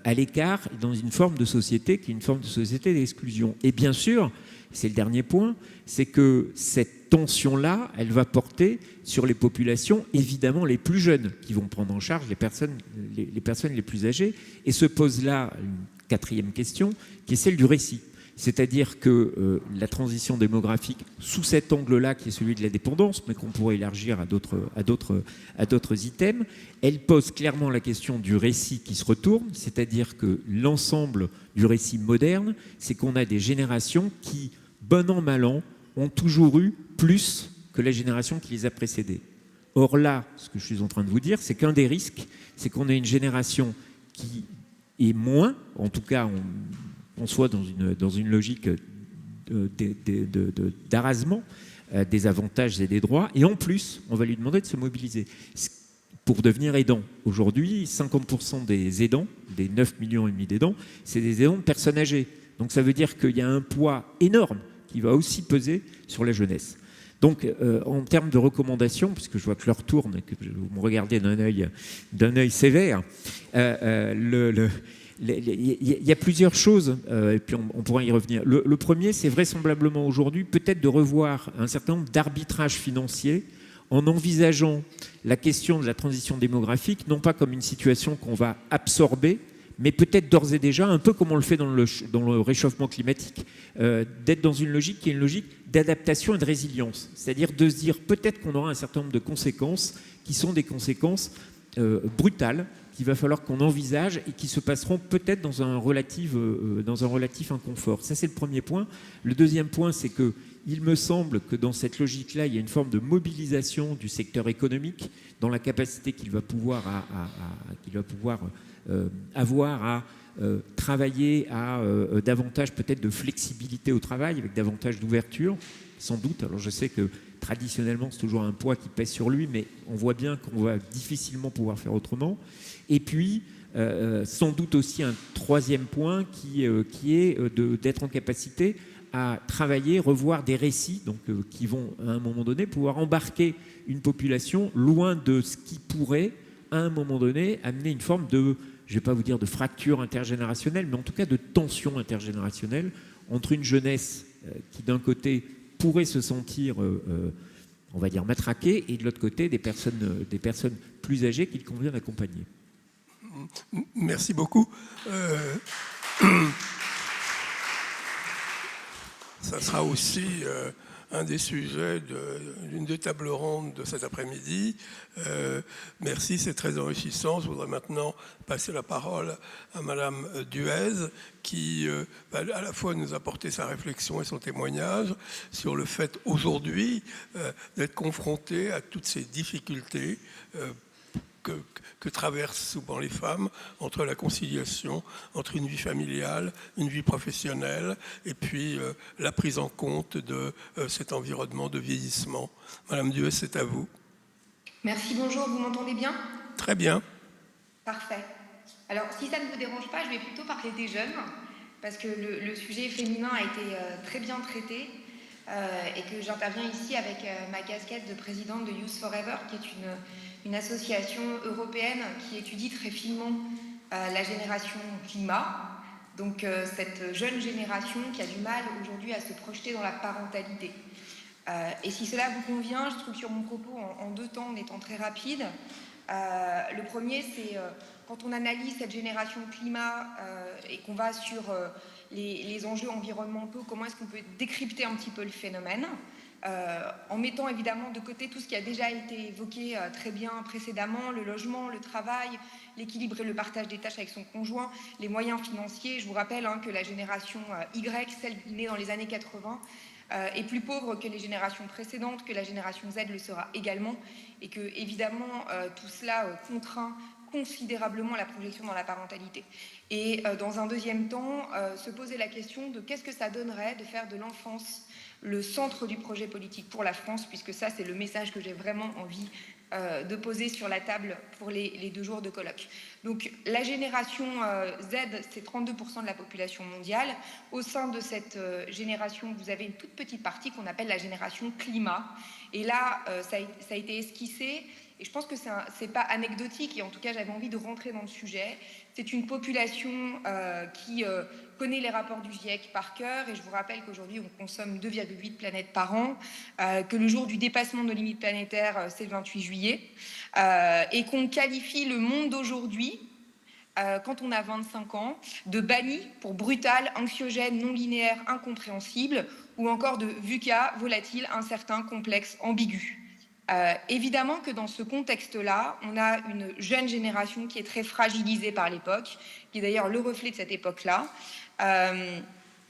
Speaker 6: à l'écart dans une forme de société qui est une forme de société d'exclusion. Et bien sûr, c'est le dernier point, c'est que cette tension-là, elle va porter sur les populations, évidemment les plus jeunes, qui vont prendre en charge les personnes les plus âgées. Et se pose là une quatrième question, qui est celle du récit. C'est-à-dire que la transition démographique, sous cet angle-là, qui est celui de la dépendance, mais qu'on pourrait élargir à d'autres items, elle pose clairement la question du récit qui se retourne, c'est-à-dire que l'ensemble du récit moderne, c'est qu'on a des générations qui, bon an, mal an, ont toujours eu plus que la génération qui les a précédées. Or là, ce que je suis en train de vous dire, c'est qu'un des risques, c'est qu'on a une génération qui est moins, en tout cas on soit dans une logique d'arasement des avantages et des droits, et en plus, on va lui demander de se mobiliser pour devenir aidant. Aujourd'hui, 50% des aidants, des 9,5 millions d'aidants, c'est des aidants de personnes âgées. Donc ça veut dire qu'il y a un poids énorme qui va aussi peser sur la jeunesse. Donc, en termes de recommandations, puisque je vois que l'heure tourne et que vous me regardez d'un œil sévère, il y a plusieurs choses, et puis on pourra y revenir. Le premier, c'est vraisemblablement aujourd'hui peut-être de revoir un certain nombre d'arbitrages financiers en envisageant la question de la transition démographique, non pas comme une situation qu'on va absorber, mais peut-être d'ores et déjà, un peu comme on le fait dans le réchauffement climatique, d'être dans une logique qui est une logique d'adaptation et de résilience. C'est-à-dire de se dire peut-être qu'on aura un certain nombre de conséquences qui sont des conséquences brutales, qu'il va falloir qu'on envisage et qui se passeront peut-être dans un relatif inconfort. Ça, c'est le premier point. Le deuxième point, c'est que il me semble que dans cette logique-là, il y a une forme de mobilisation du secteur économique dans la capacité qu'il va pouvoir avoir à travailler à davantage peut-être de flexibilité au travail, avec davantage d'ouverture, sans doute. Alors je sais que traditionnellement c'est toujours un poids qui pèse sur lui, mais on voit bien qu'on va difficilement pouvoir faire autrement. Et puis sans doute aussi un troisième point qui est d'être en capacité à travailler, revoir des récits donc, qui vont à un moment donné pouvoir embarquer une population loin de ce qui pourrait à un moment donné amener une forme de, je ne vais pas vous dire de fracture intergénérationnelle, mais en tout cas de tension intergénérationnelle entre une jeunesse qui d'un côté pourrait se sentir, on va dire, matraquée, et de l'autre côté des personnes plus âgées qu'il convient d'accompagner.
Speaker 1: Merci beaucoup. Ça sera aussi un des sujets d'une des tables rondes de cet après-midi. Merci, c'est très enrichissant. Je voudrais maintenant passer la parole à Madame Duez, qui va à la fois nous apporter sa réflexion et son témoignage sur le fait aujourd'hui d'être confrontée à toutes ces difficultés que traversent souvent les femmes entre la conciliation entre une vie familiale, une vie professionnelle et puis la prise en compte de cet environnement de vieillissement. Madame Duez, c'est à vous.
Speaker 7: Merci, bonjour, vous m'entendez bien ?
Speaker 1: Très bien.
Speaker 7: Parfait. Alors, si ça ne vous dérange pas, je vais plutôt parler des jeunes, parce que le sujet féminin a été très bien traité. et que j'interviens ici avec ma casquette de présidente de Youth Forever, qui est une association européenne qui étudie très finement la génération climat. Donc cette jeune génération qui a du mal aujourd'hui à se projeter dans la parentalité. Et si cela vous convient, je structure mon propos en 2 temps en étant très rapide. Le premier, c'est quand on analyse cette génération climat et qu'on va sur les enjeux environnementaux, comment est-ce qu'on peut décrypter un petit peu le phénomène, en mettant évidemment de côté tout ce qui a déjà été évoqué très bien précédemment, le logement, le travail, l'équilibre et le partage des tâches avec son conjoint, les moyens financiers. Je vous rappelle que la génération Y, celle née dans les années 80, est plus pauvre que les générations précédentes, que la génération Z le sera également, et que évidemment tout cela contraint considérablement la projection dans la parentalité. Et dans un deuxième temps, se poser la question de qu'est-ce que ça donnerait de faire de l'enfance le centre du projet politique pour la France, puisque ça c'est le message que j'ai vraiment envie de poser sur la table pour les 2 jours de colloque. Donc la génération Z, c'est 32% de la population mondiale. Au sein de cette génération, vous avez une toute petite partie qu'on appelle la génération climat. Et là, ça a été esquissé. Et je pense que c'est pas anecdotique, et en tout cas j'avais envie de rentrer dans le sujet. C'est une population qui connaît les rapports du GIEC par cœur, et je vous rappelle qu'aujourd'hui on consomme 2,8 planètes par an, que le jour du dépassement de nos limites planétaires c'est le 28 juillet, et qu'on qualifie le monde d'aujourd'hui, quand on a 25 ans, de banni pour brutal, anxiogène, non linéaire, incompréhensible, ou encore de VUCA, volatile, incertain, complexe, ambigu. Évidemment que dans ce contexte-là, on a une jeune génération qui est très fragilisée par l'époque, qui est d'ailleurs le reflet de cette époque-là.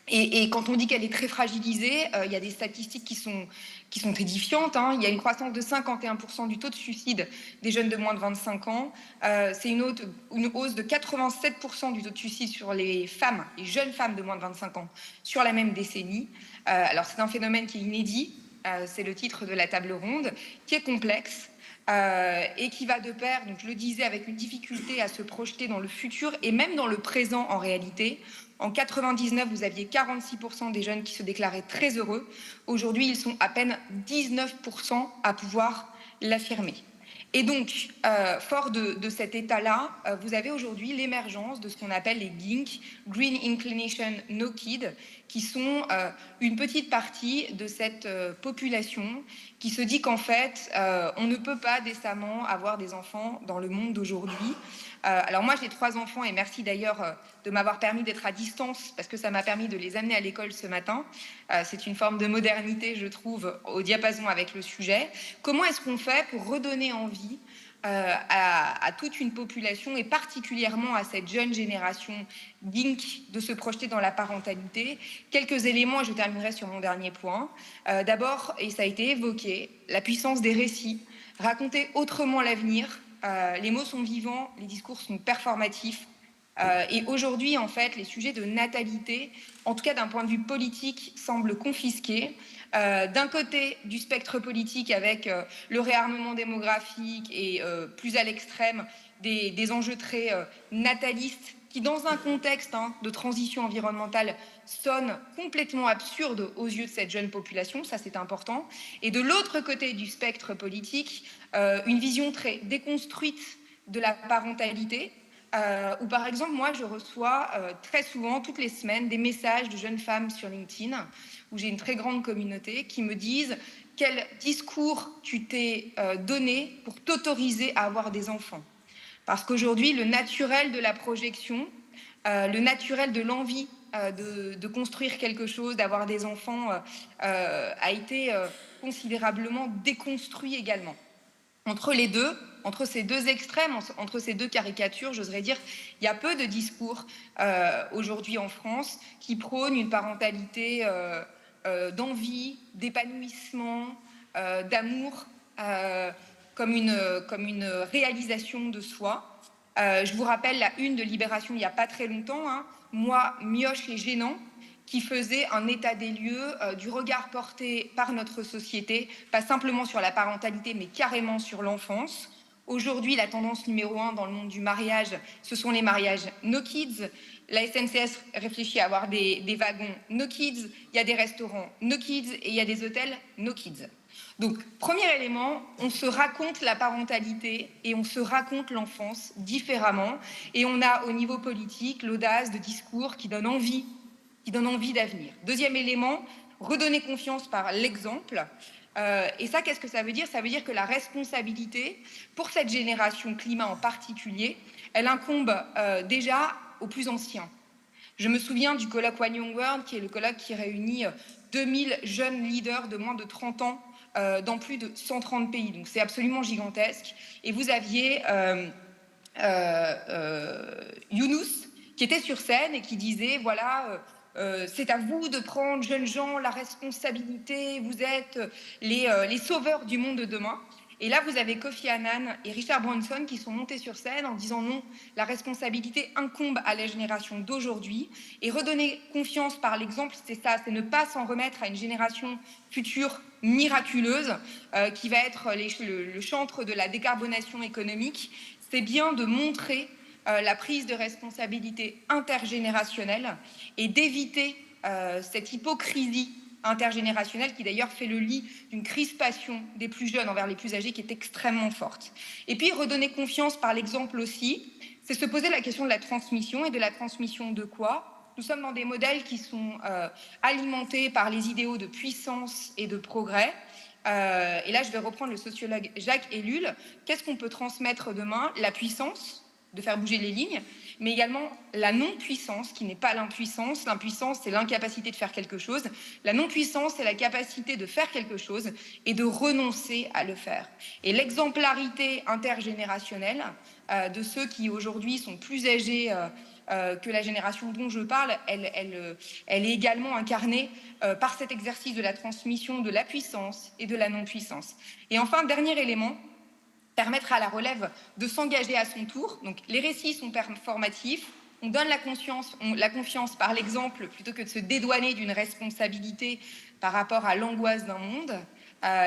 Speaker 7: Et quand on dit qu'elle est très fragilisée, il y a des statistiques qui sont édifiantes. Il y a une croissance de 51% du taux de suicide des jeunes de moins de 25 ans. C'est une hausse de 87% du taux de suicide sur les femmes, les jeunes femmes de moins de 25 ans, sur la même décennie. Alors c'est un phénomène qui est inédit. C'est le titre de la table ronde, qui est complexe et qui va de pair, donc je le disais, avec une difficulté à se projeter dans le futur et même dans le présent en réalité. En 99, vous aviez 46% des jeunes qui se déclaraient très heureux. Aujourd'hui, ils sont à peine 19% à pouvoir l'affirmer. Et donc, fort de cet état-là, vous avez aujourd'hui l'émergence de ce qu'on appelle les GINK, Green Inclination No Kid, qui sont une petite partie de cette population qui se dit qu'en fait, on ne peut pas décemment avoir des enfants dans le monde d'aujourd'hui. Alors moi, j'ai 3 enfants et merci d'ailleurs de m'avoir permis d'être à distance parce que ça m'a permis de les amener à l'école ce matin. C'est une forme de modernité, je trouve, au diapason avec le sujet. Comment est-ce qu'on fait pour redonner envie à toute une population et particulièrement à cette jeune génération GINK de se projeter dans la parentalité? Quelques éléments et je terminerai sur mon dernier point. D'abord, et ça a été évoqué, la puissance des récits, raconter autrement l'avenir. Les mots sont vivants, les discours sont performatifs. Et aujourd'hui, en fait, les sujets de natalité, en tout cas d'un point de vue politique, semblent confisqués. D'un côté du spectre politique avec le réarmement démographique et plus à l'extrême des enjeux très natalistes qui, dans un contexte de transition environnementale, sonnent complètement absurdes aux yeux de cette jeune population, ça c'est important. Et de l'autre côté du spectre politique, une vision très déconstruite de la parentalité, où par exemple, moi je reçois très souvent, toutes les semaines, des messages de jeunes femmes sur LinkedIn, où j'ai une très grande communauté, qui me disent quel discours tu t'es donné pour t'autoriser à avoir des enfants. Parce qu'aujourd'hui, le naturel de la projection, le naturel de l'envie de construire quelque chose, d'avoir des enfants, a été considérablement déconstruit également. Entre les deux, entre ces deux extrêmes, entre ces deux caricatures, j'oserais dire, il y a peu de discours aujourd'hui en France qui prônent une parentalité d'envie, d'épanouissement, d'amour, comme une réalisation de soi. Je vous rappelle la une de Libération il n'y a pas très longtemps, moi, mioche et gênant, qui faisait un état des lieux du regard porté par notre société, pas simplement sur la parentalité, mais carrément sur l'enfance. Aujourd'hui, la tendance numéro 1 dans le monde du mariage, ce sont les mariages no kids. La SNCF réfléchit à avoir des wagons no kids, il y a des restaurants no kids et il y a des hôtels no kids. Donc, premier élément, on se raconte la parentalité et on se raconte l'enfance différemment. Et on a au niveau politique l'audace de discours qui donne envie d'avenir. Deuxième élément, redonner confiance par l'exemple. Et ça, qu'est-ce que ça veut dire? Ça veut dire que la responsabilité, pour cette génération climat en particulier, elle incombe déjà aux plus anciens. Je me souviens du colloque One Young World, qui est le colloque qui réunit 2000 jeunes leaders de moins de 30 ans dans plus de 130 pays. Donc c'est absolument gigantesque. Et vous aviez Younous qui était sur scène et qui disait, voilà... c'est à vous de prendre, jeunes gens, la responsabilité, vous êtes les sauveurs du monde de demain. Et là, vous avez Kofi Annan et Richard Branson qui sont montés sur scène en disant non, la responsabilité incombe à la génération d'aujourd'hui. Et redonner confiance par l'exemple, c'est ça, c'est ne pas s'en remettre à une génération future miraculeuse qui va être le chantre de la décarbonation économique. C'est bien de montrer la prise de responsabilité intergénérationnelle et d'éviter cette hypocrisie intergénérationnelle qui d'ailleurs fait le lit d'une crispation des plus jeunes envers les plus âgés qui est extrêmement forte. Et puis redonner confiance par l'exemple aussi, c'est se poser la question de la transmission et de la transmission de quoi? Nous sommes dans des modèles qui sont alimentés par les idéaux de puissance et de progrès. Et là, je vais reprendre le sociologue Jacques Ellul. Qu'est-ce qu'on peut transmettre demain? La puissance, de faire bouger les lignes, mais également la non-puissance, qui n'est pas l'impuissance. L'impuissance, c'est l'incapacité de faire quelque chose. La non-puissance, c'est la capacité de faire quelque chose et de renoncer à le faire. Et l'exemplarité intergénérationnelle de ceux qui aujourd'hui sont plus âgés que la génération dont je parle, elle est également incarnée par cet exercice de la transmission de la puissance et de la non-puissance. Et enfin, dernier élément, permettre à la relève de s'engager à son tour. Donc, les récits sont performatifs, on donne la confiance par l'exemple plutôt que de se dédouaner d'une responsabilité par rapport à l'angoisse d'un monde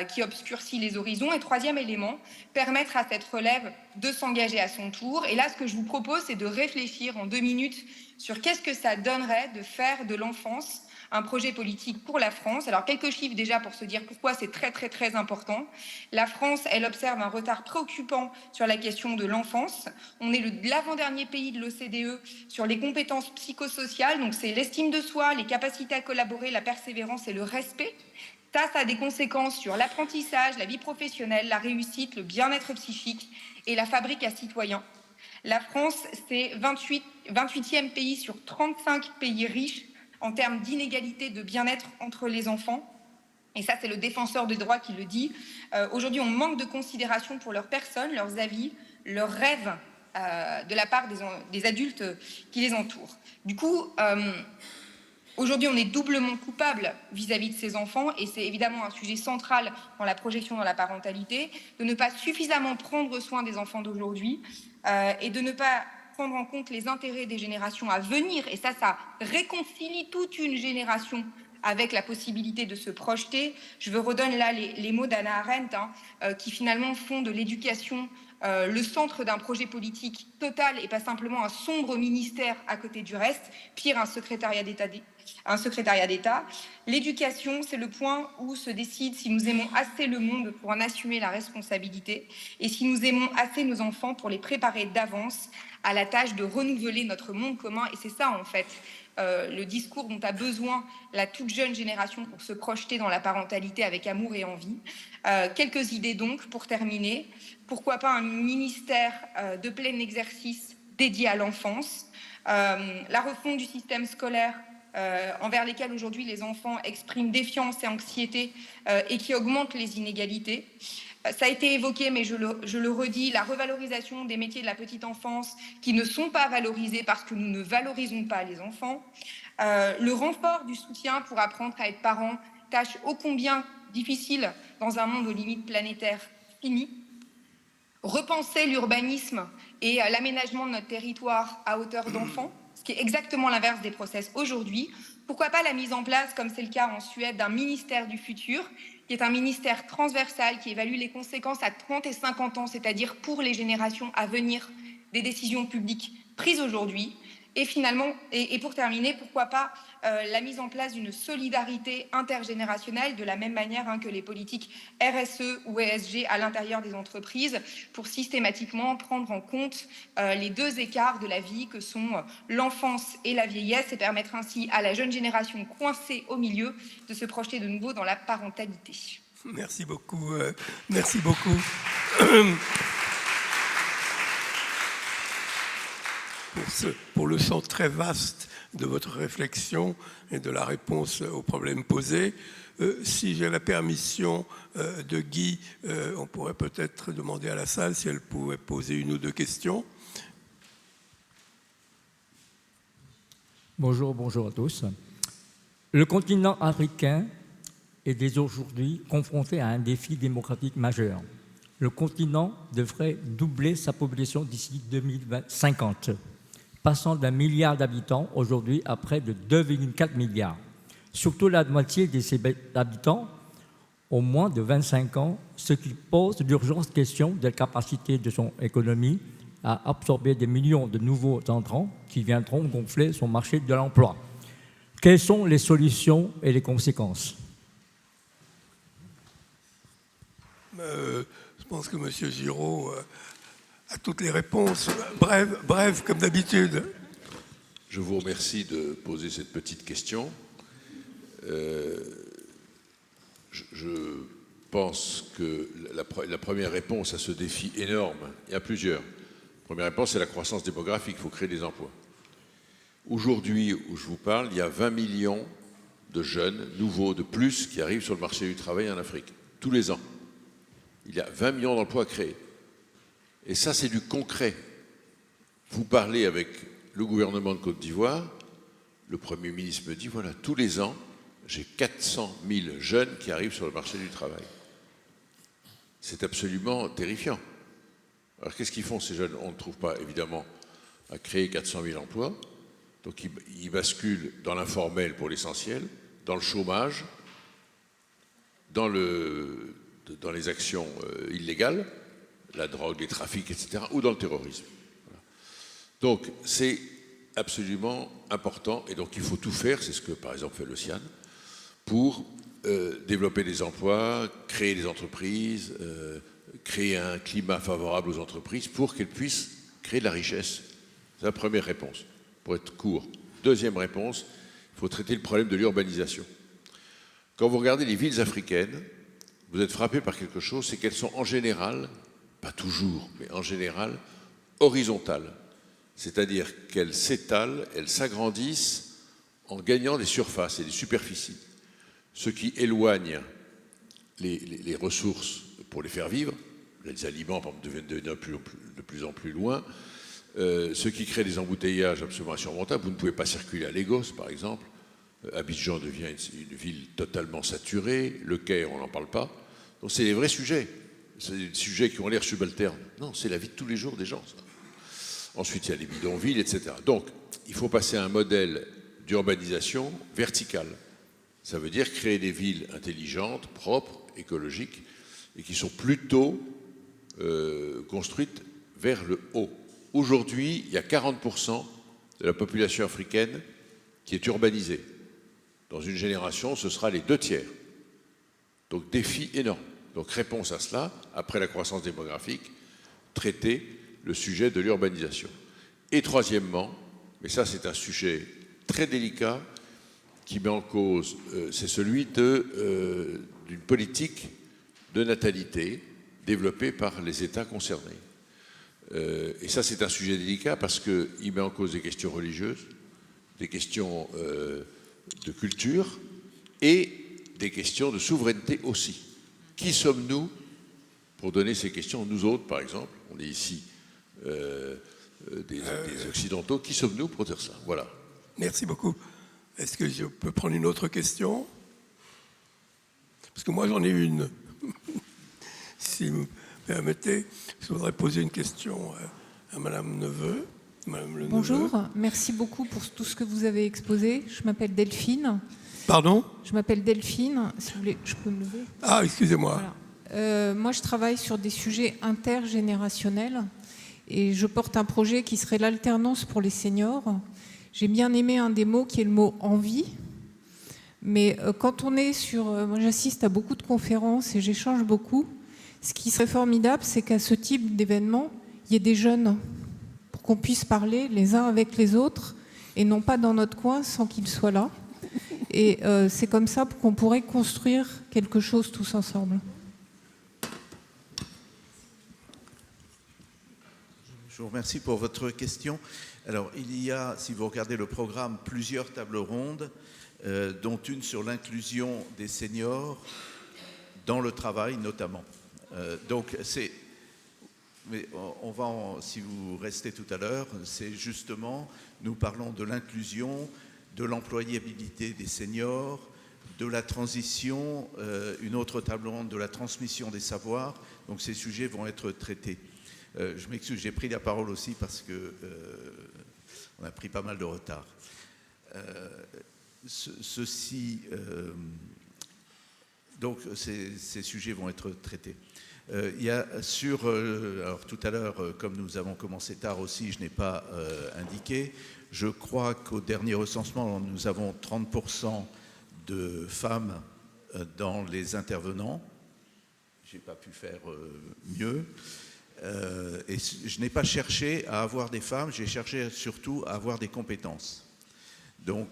Speaker 7: qui obscurcit les horizons. Et troisième élément, permettre à cette relève de s'engager à son tour. Et là, ce que je vous propose, c'est de réfléchir en 2 minutes sur qu'est-ce que ça donnerait de faire de l'enfance un projet politique pour la France. Alors, quelques chiffres déjà pour se dire pourquoi c'est très, très, très important. La France, elle observe un retard préoccupant sur la question de l'enfance. On est l'avant-dernier pays de l'OCDE sur les compétences psychosociales. Donc, c'est l'estime de soi, les capacités à collaborer, la persévérance et le respect. Ça a des conséquences sur l'apprentissage, la vie professionnelle, la réussite, le bien-être psychique et la fabrique à citoyens. La France, c'est 28e pays sur 35 pays riches en termes d'inégalité de bien-être entre les enfants. Et ça, c'est le défenseur des droits qui le dit. Aujourd'hui, on manque de considération pour leurs personnes, leurs avis, leurs rêves de la part des adultes qui les entourent. Du coup, aujourd'hui, on est doublement coupable vis-à-vis de ces enfants, et c'est évidemment un sujet central dans la projection dans la parentalité, de ne pas suffisamment prendre soin des enfants d'aujourd'hui et de ne pas prendre en compte les intérêts des générations à venir. Et ça réconcilie toute une génération avec la possibilité de se projeter. Je vous redonne là les mots d'Hannah Arendt, qui finalement font de l'éducation le centre d'un projet politique total et pas simplement un sombre ministère à côté du reste, pire un secrétariat d'État. L'éducation, c'est le point où se décide si nous aimons assez le monde pour en assumer la responsabilité et si nous aimons assez nos enfants pour les préparer d'avance à la tâche de renouveler notre monde commun. Et c'est ça, en fait, le discours dont a besoin la toute jeune génération pour se projeter dans la parentalité avec amour et envie. Quelques idées donc, pour terminer. Pourquoi pas un ministère de plein exercice dédié à l'enfance, la refonte du système scolaire envers lesquels aujourd'hui les enfants expriment défiance et anxiété et qui augmentent les inégalités. Ça a été évoqué, mais je le redis, la revalorisation des métiers de la petite enfance qui ne sont pas valorisés parce que nous ne valorisons pas les enfants. Le renfort du soutien pour apprendre à être parent, tâche ô combien difficile dans un monde aux limites planétaires finies. Repenser l'urbanisme et l'aménagement de notre territoire à hauteur d'enfants, ce qui est exactement l'inverse des process aujourd'hui. Pourquoi pas la mise en place, comme c'est le cas en Suède, d'un ministère du futur, qui est un ministère transversal qui évalue les conséquences à 30 et 50 ans, c'est-à-dire pour les générations à venir, des décisions publiques prises aujourd'hui. Et finalement, et pour terminer, pourquoi pas la mise en place d'une solidarité intergénérationnelle, de la même manière que les politiques RSE ou ESG à l'intérieur des entreprises, pour systématiquement prendre en compte les deux écarts de la vie que sont l'enfance et la vieillesse, et permettre ainsi à la jeune génération coincée au milieu de se projeter de nouveau dans la parentalité.
Speaker 1: Merci beaucoup. Merci beaucoup. Pour le sens très vaste de votre réflexion et de la réponse aux problèmes posés. Si j'ai la permission de Guy, on pourrait peut-être demander à la salle si elle pouvait poser une ou deux questions.
Speaker 8: Bonjour à tous. Le continent africain est dès aujourd'hui confronté à un défi démographique majeur. Le continent devrait doubler sa population d'ici 2050. Passant d'1 milliard d'habitants aujourd'hui à près de 2,4 milliards. Surtout la moitié de ces habitants ont moins de 25 ans, ce qui pose d'urgence question de la capacité de son économie à absorber des millions de nouveaux entrants qui viendront gonfler son marché de l'emploi. Quelles sont les solutions et les conséquences ?
Speaker 1: Je pense que M. Giraud à toutes les réponses, brèves comme d'habitude.
Speaker 4: Je vous remercie de poser cette petite question. Je pense que la première réponse à ce défi énorme, il y a plusieurs. La première réponse, c'est la croissance démographique, il faut créer des emplois. Aujourd'hui, où je vous parle, il y a 20 millions de jeunes nouveaux de plus qui arrivent sur le marché du travail en Afrique, tous les ans. Il y a 20 millions d'emplois créés. Et ça, c'est du concret. Vous parlez avec le gouvernement de Côte d'Ivoire, le Premier ministre me dit, voilà, tous les ans, j'ai 400 000 jeunes qui arrivent sur le marché du travail. C'est absolument terrifiant. Alors qu'est-ce qu'ils font ces jeunes? On ne trouve pas, évidemment, à créer 400 000 emplois. Donc ils basculent dans l'informel pour l'essentiel, dans le chômage, dans les actions illégales, la drogue, les trafics, etc., ou dans le terrorisme. Voilà. Donc, c'est absolument important, et donc il faut tout faire, c'est ce que, par exemple, fait le CIAN, pour développer des emplois, créer des entreprises, créer un climat favorable aux entreprises pour qu'elles puissent créer de la richesse. C'est la première réponse, pour être court. Deuxième réponse, il faut traiter le problème de l'urbanisation. Quand vous regardez les villes africaines, vous êtes frappé par quelque chose, c'est qu'elles sont en général, pas toujours, mais en général, horizontales. C'est-à-dire qu'elles s'étalent, elles s'agrandissent en gagnant des surfaces et des superficies. Ce qui éloigne les ressources pour les faire vivre, les aliments deviennent de plus en plus loin, ce qui crée des embouteillages absolument insurmontables. Vous ne pouvez pas circuler à Lagos, par exemple. Abidjan devient une ville totalement saturée. Le Caire, on n'en parle pas. Donc c'est des vrais sujets. C'est des sujets qui ont l'air subalternes. Non, c'est la vie de tous les jours des gens, ça. Ensuite, il y a les bidonvilles, etc. Donc, il faut passer à un modèle d'urbanisation verticale. Ça veut dire créer des villes intelligentes, propres, écologiques, et qui sont plutôt construites vers le haut. Aujourd'hui, il y a 40% de la population africaine qui est urbanisée. Dans une génération, ce sera les 2/3. Donc, défi énorme. Donc, réponse à cela, après la croissance démographique, traiter le sujet de l'urbanisation. Et troisièmement, mais ça c'est un sujet très délicat qui met en cause, c'est celui d'une politique de natalité développée par les États concernés. Et ça c'est un sujet délicat parce qu'il met en cause des questions religieuses, des questions de culture et des questions de souveraineté aussi. Qui sommes-nous pour donner ces questions? Nous autres, par exemple, on est ici des Occidentaux, qui sommes-nous pour dire ça? Voilà.
Speaker 1: Merci beaucoup. Est-ce que je peux prendre une autre question? Parce que moi, j'en ai une. Si vous me permettez, je voudrais poser une question à Madame Neveu. Madame Le
Speaker 9: Bonjour,
Speaker 1: Neveu.
Speaker 9: merci beaucoup pour tout ce que vous avez exposé. Je m'appelle Delphine.
Speaker 1: Pardon?
Speaker 9: Je m'appelle Delphine, si vous voulez, je peux me lever.
Speaker 1: Ah, excusez-moi.
Speaker 9: Voilà. Moi, je travaille sur des sujets intergénérationnels et je porte un projet qui serait l'alternance pour les seniors. J'ai bien aimé un des mots qui est le mot envie. Mais quand on est sur... moi, j'assiste à beaucoup de conférences et j'échange beaucoup. Ce qui serait formidable, c'est qu'à ce type d'événement, il y ait des jeunes pour qu'on puisse parler les uns avec les autres et non pas dans notre coin sans qu'ils soient là. Et c'est comme ça qu'on pourrait construire quelque chose tous ensemble.
Speaker 2: Je vous remercie pour votre question. Alors, il y a, si vous regardez le programme, plusieurs tables rondes, dont une sur l'inclusion des seniors dans le travail notamment. Donc, c'est... Mais on va, si vous restez tout à l'heure, c'est justement, nous parlons de l'inclusion, de l'employabilité des seniors, de la transition, une autre table ronde de la transmission des savoirs. Donc, ces sujets vont être traités. Je m'excuse, j'ai pris la parole aussi parce que on a pris pas mal de retard. Donc ces sujets vont être traités. Il y a sur, alors tout à l'heure, comme nous avons commencé tard aussi, je n'ai pas indiqué, je crois qu'au dernier recensement, nous avons 30% de femmes dans les intervenants. Je n'ai pas pu faire mieux. Et je n'ai pas cherché à avoir des femmes, j'ai cherché surtout à avoir des compétences. Donc,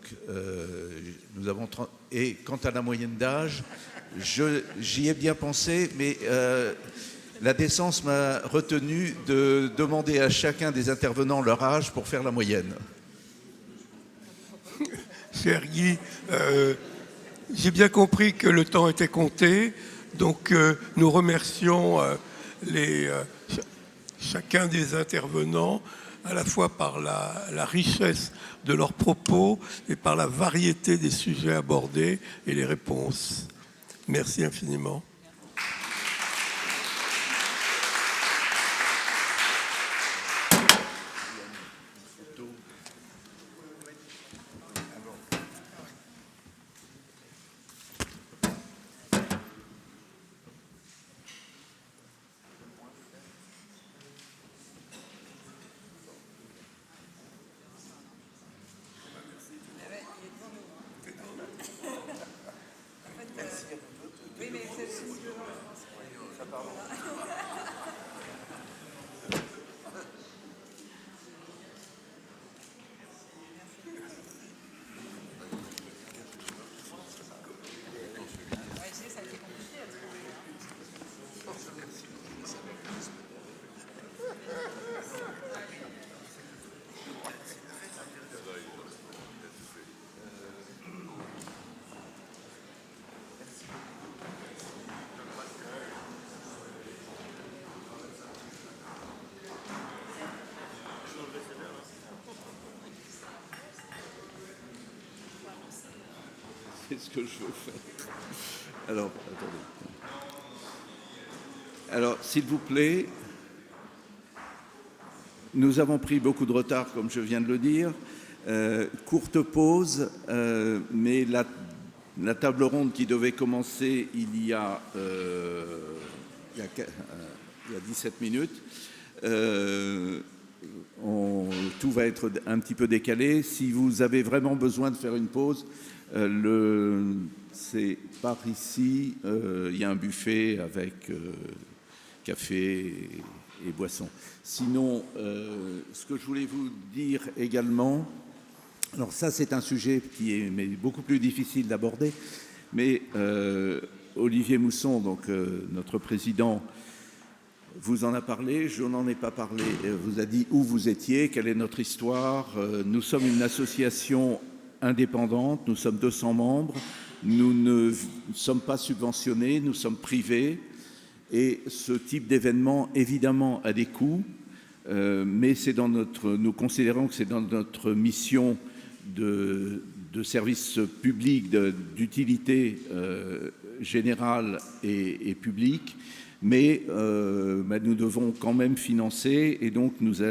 Speaker 2: nous avons... Et quant à la moyenne d'âge, j'y ai bien pensé, mais la décence m'a retenu de demander à chacun des intervenants leur âge pour faire la moyenne.
Speaker 1: Cher Guy, j'ai bien compris que le temps était compté, donc nous remercions chacun des intervenants, à la fois par la richesse de leurs propos et par la variété des sujets abordés et les réponses. Merci infiniment.
Speaker 10: C'est ce que je veux faire. Alors, attendez. Alors, s'il vous plaît, nous avons pris beaucoup de retard, comme je viens de le dire. Courte pause, mais la table ronde qui devait commencer il y a 17 minutes, tout va être un petit peu décalé. Si vous avez vraiment besoin de faire une pause, c'est par ici, il y a un buffet avec café et boissons. Sinon, ce que je voulais vous dire également, alors ça c'est un sujet qui est beaucoup plus difficile d'aborder, mais Olivier Mousson, donc notre président, vous en a parlé, je n'en ai pas parlé, vous a dit où vous étiez, quelle est notre histoire. Nous sommes une association indépendante, nous sommes 200 membres, nous ne sommes pas subventionnés, nous sommes privés, et ce type d'événement, évidemment, a des coûts, mais nous considérons que c'est dans notre mission de service public, d'utilité générale et publique, mais nous devons quand même financer, et donc nous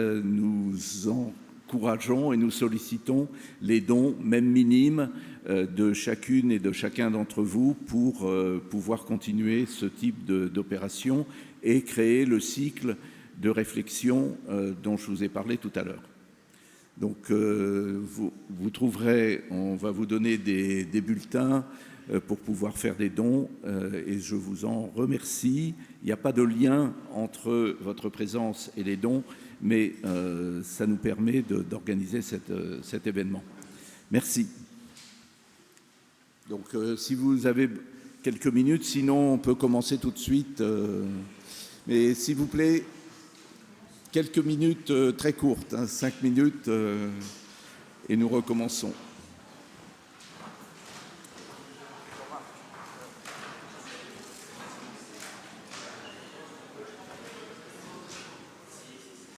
Speaker 10: encourageons et nous sollicitons les dons, même minimes, de chacune et de chacun d'entre vous pour pouvoir continuer ce type d'opération et créer le cycle de réflexion dont je vous ai parlé tout à l'heure. Donc, vous trouverez, on va vous donner des bulletins pour pouvoir faire des dons et je vous en remercie. Il n'y a pas de lien entre votre présence et les dons, mais ça nous permet d'organiser cet événement. Merci. Donc, si vous avez quelques minutes, sinon on peut commencer tout de suite. Mais s'il vous plaît, quelques minutes très courtes, 5 minutes, et nous recommençons.